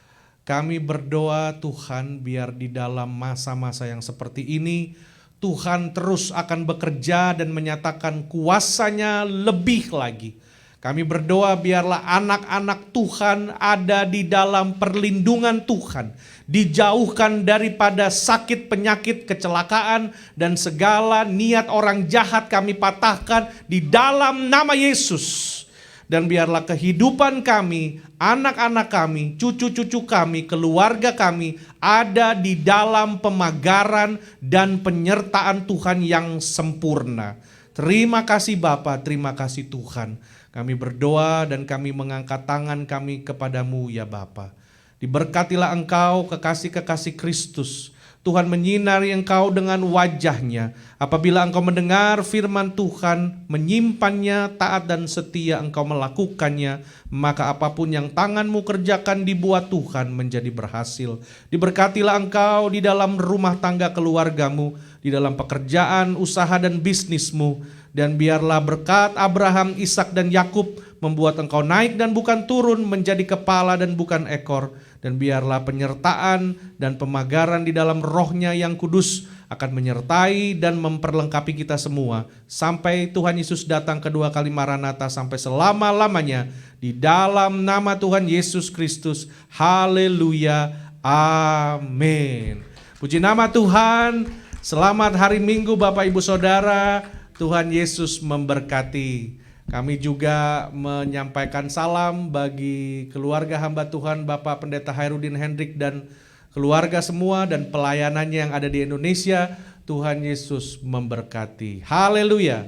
Kami berdoa Tuhan, biar di dalam masa-masa yang seperti ini Tuhan terus akan bekerja dan menyatakan kuasa-Nya lebih lagi. Kami berdoa biarlah anak-anak Tuhan ada di dalam perlindungan Tuhan, dijauhkan daripada sakit, penyakit, kecelakaan, dan segala niat orang jahat kami patahkan di dalam nama Yesus. Dan biarlah kehidupan kami, anak-anak kami, cucu-cucu kami, keluarga kami ada di dalam pemagaran dan penyertaan Tuhan yang sempurna. Terima kasih Bapa, terima kasih Tuhan. Kami berdoa dan kami mengangkat tangan kami kepadamu ya Bapa. Diberkatilah Engkau kekasih-kekasih Kristus. Tuhan menyinari engkau dengan wajah-Nya. Apabila engkau mendengar firman Tuhan, menyimpannya, taat dan setia engkau melakukannya, maka apapun yang tanganmu kerjakan dibuat Tuhan menjadi berhasil. Diberkatilah engkau di dalam rumah tangga keluargamu, di dalam pekerjaan, usaha dan bisnismu. Dan biarlah berkat Abraham, Ishak dan Yakub membuat engkau naik dan bukan turun, menjadi kepala dan bukan ekor. Dan biarlah penyertaan dan pemagaran di dalam Roh-Nya yang kudus akan menyertai dan memperlengkapi kita semua sampai Tuhan Yesus datang kedua kali Maranatha, sampai selama-lamanya di dalam nama Tuhan Yesus Kristus. Haleluya, amin. Puji nama Tuhan. Selamat hari Minggu Bapak Ibu Saudara. Tuhan Yesus memberkati. Kami juga menyampaikan salam bagi keluarga hamba Tuhan Bapak Pendeta Hairudin Hendrik dan keluarga semua dan pelayanannya yang ada di Indonesia. Tuhan Yesus memberkati. Haleluya.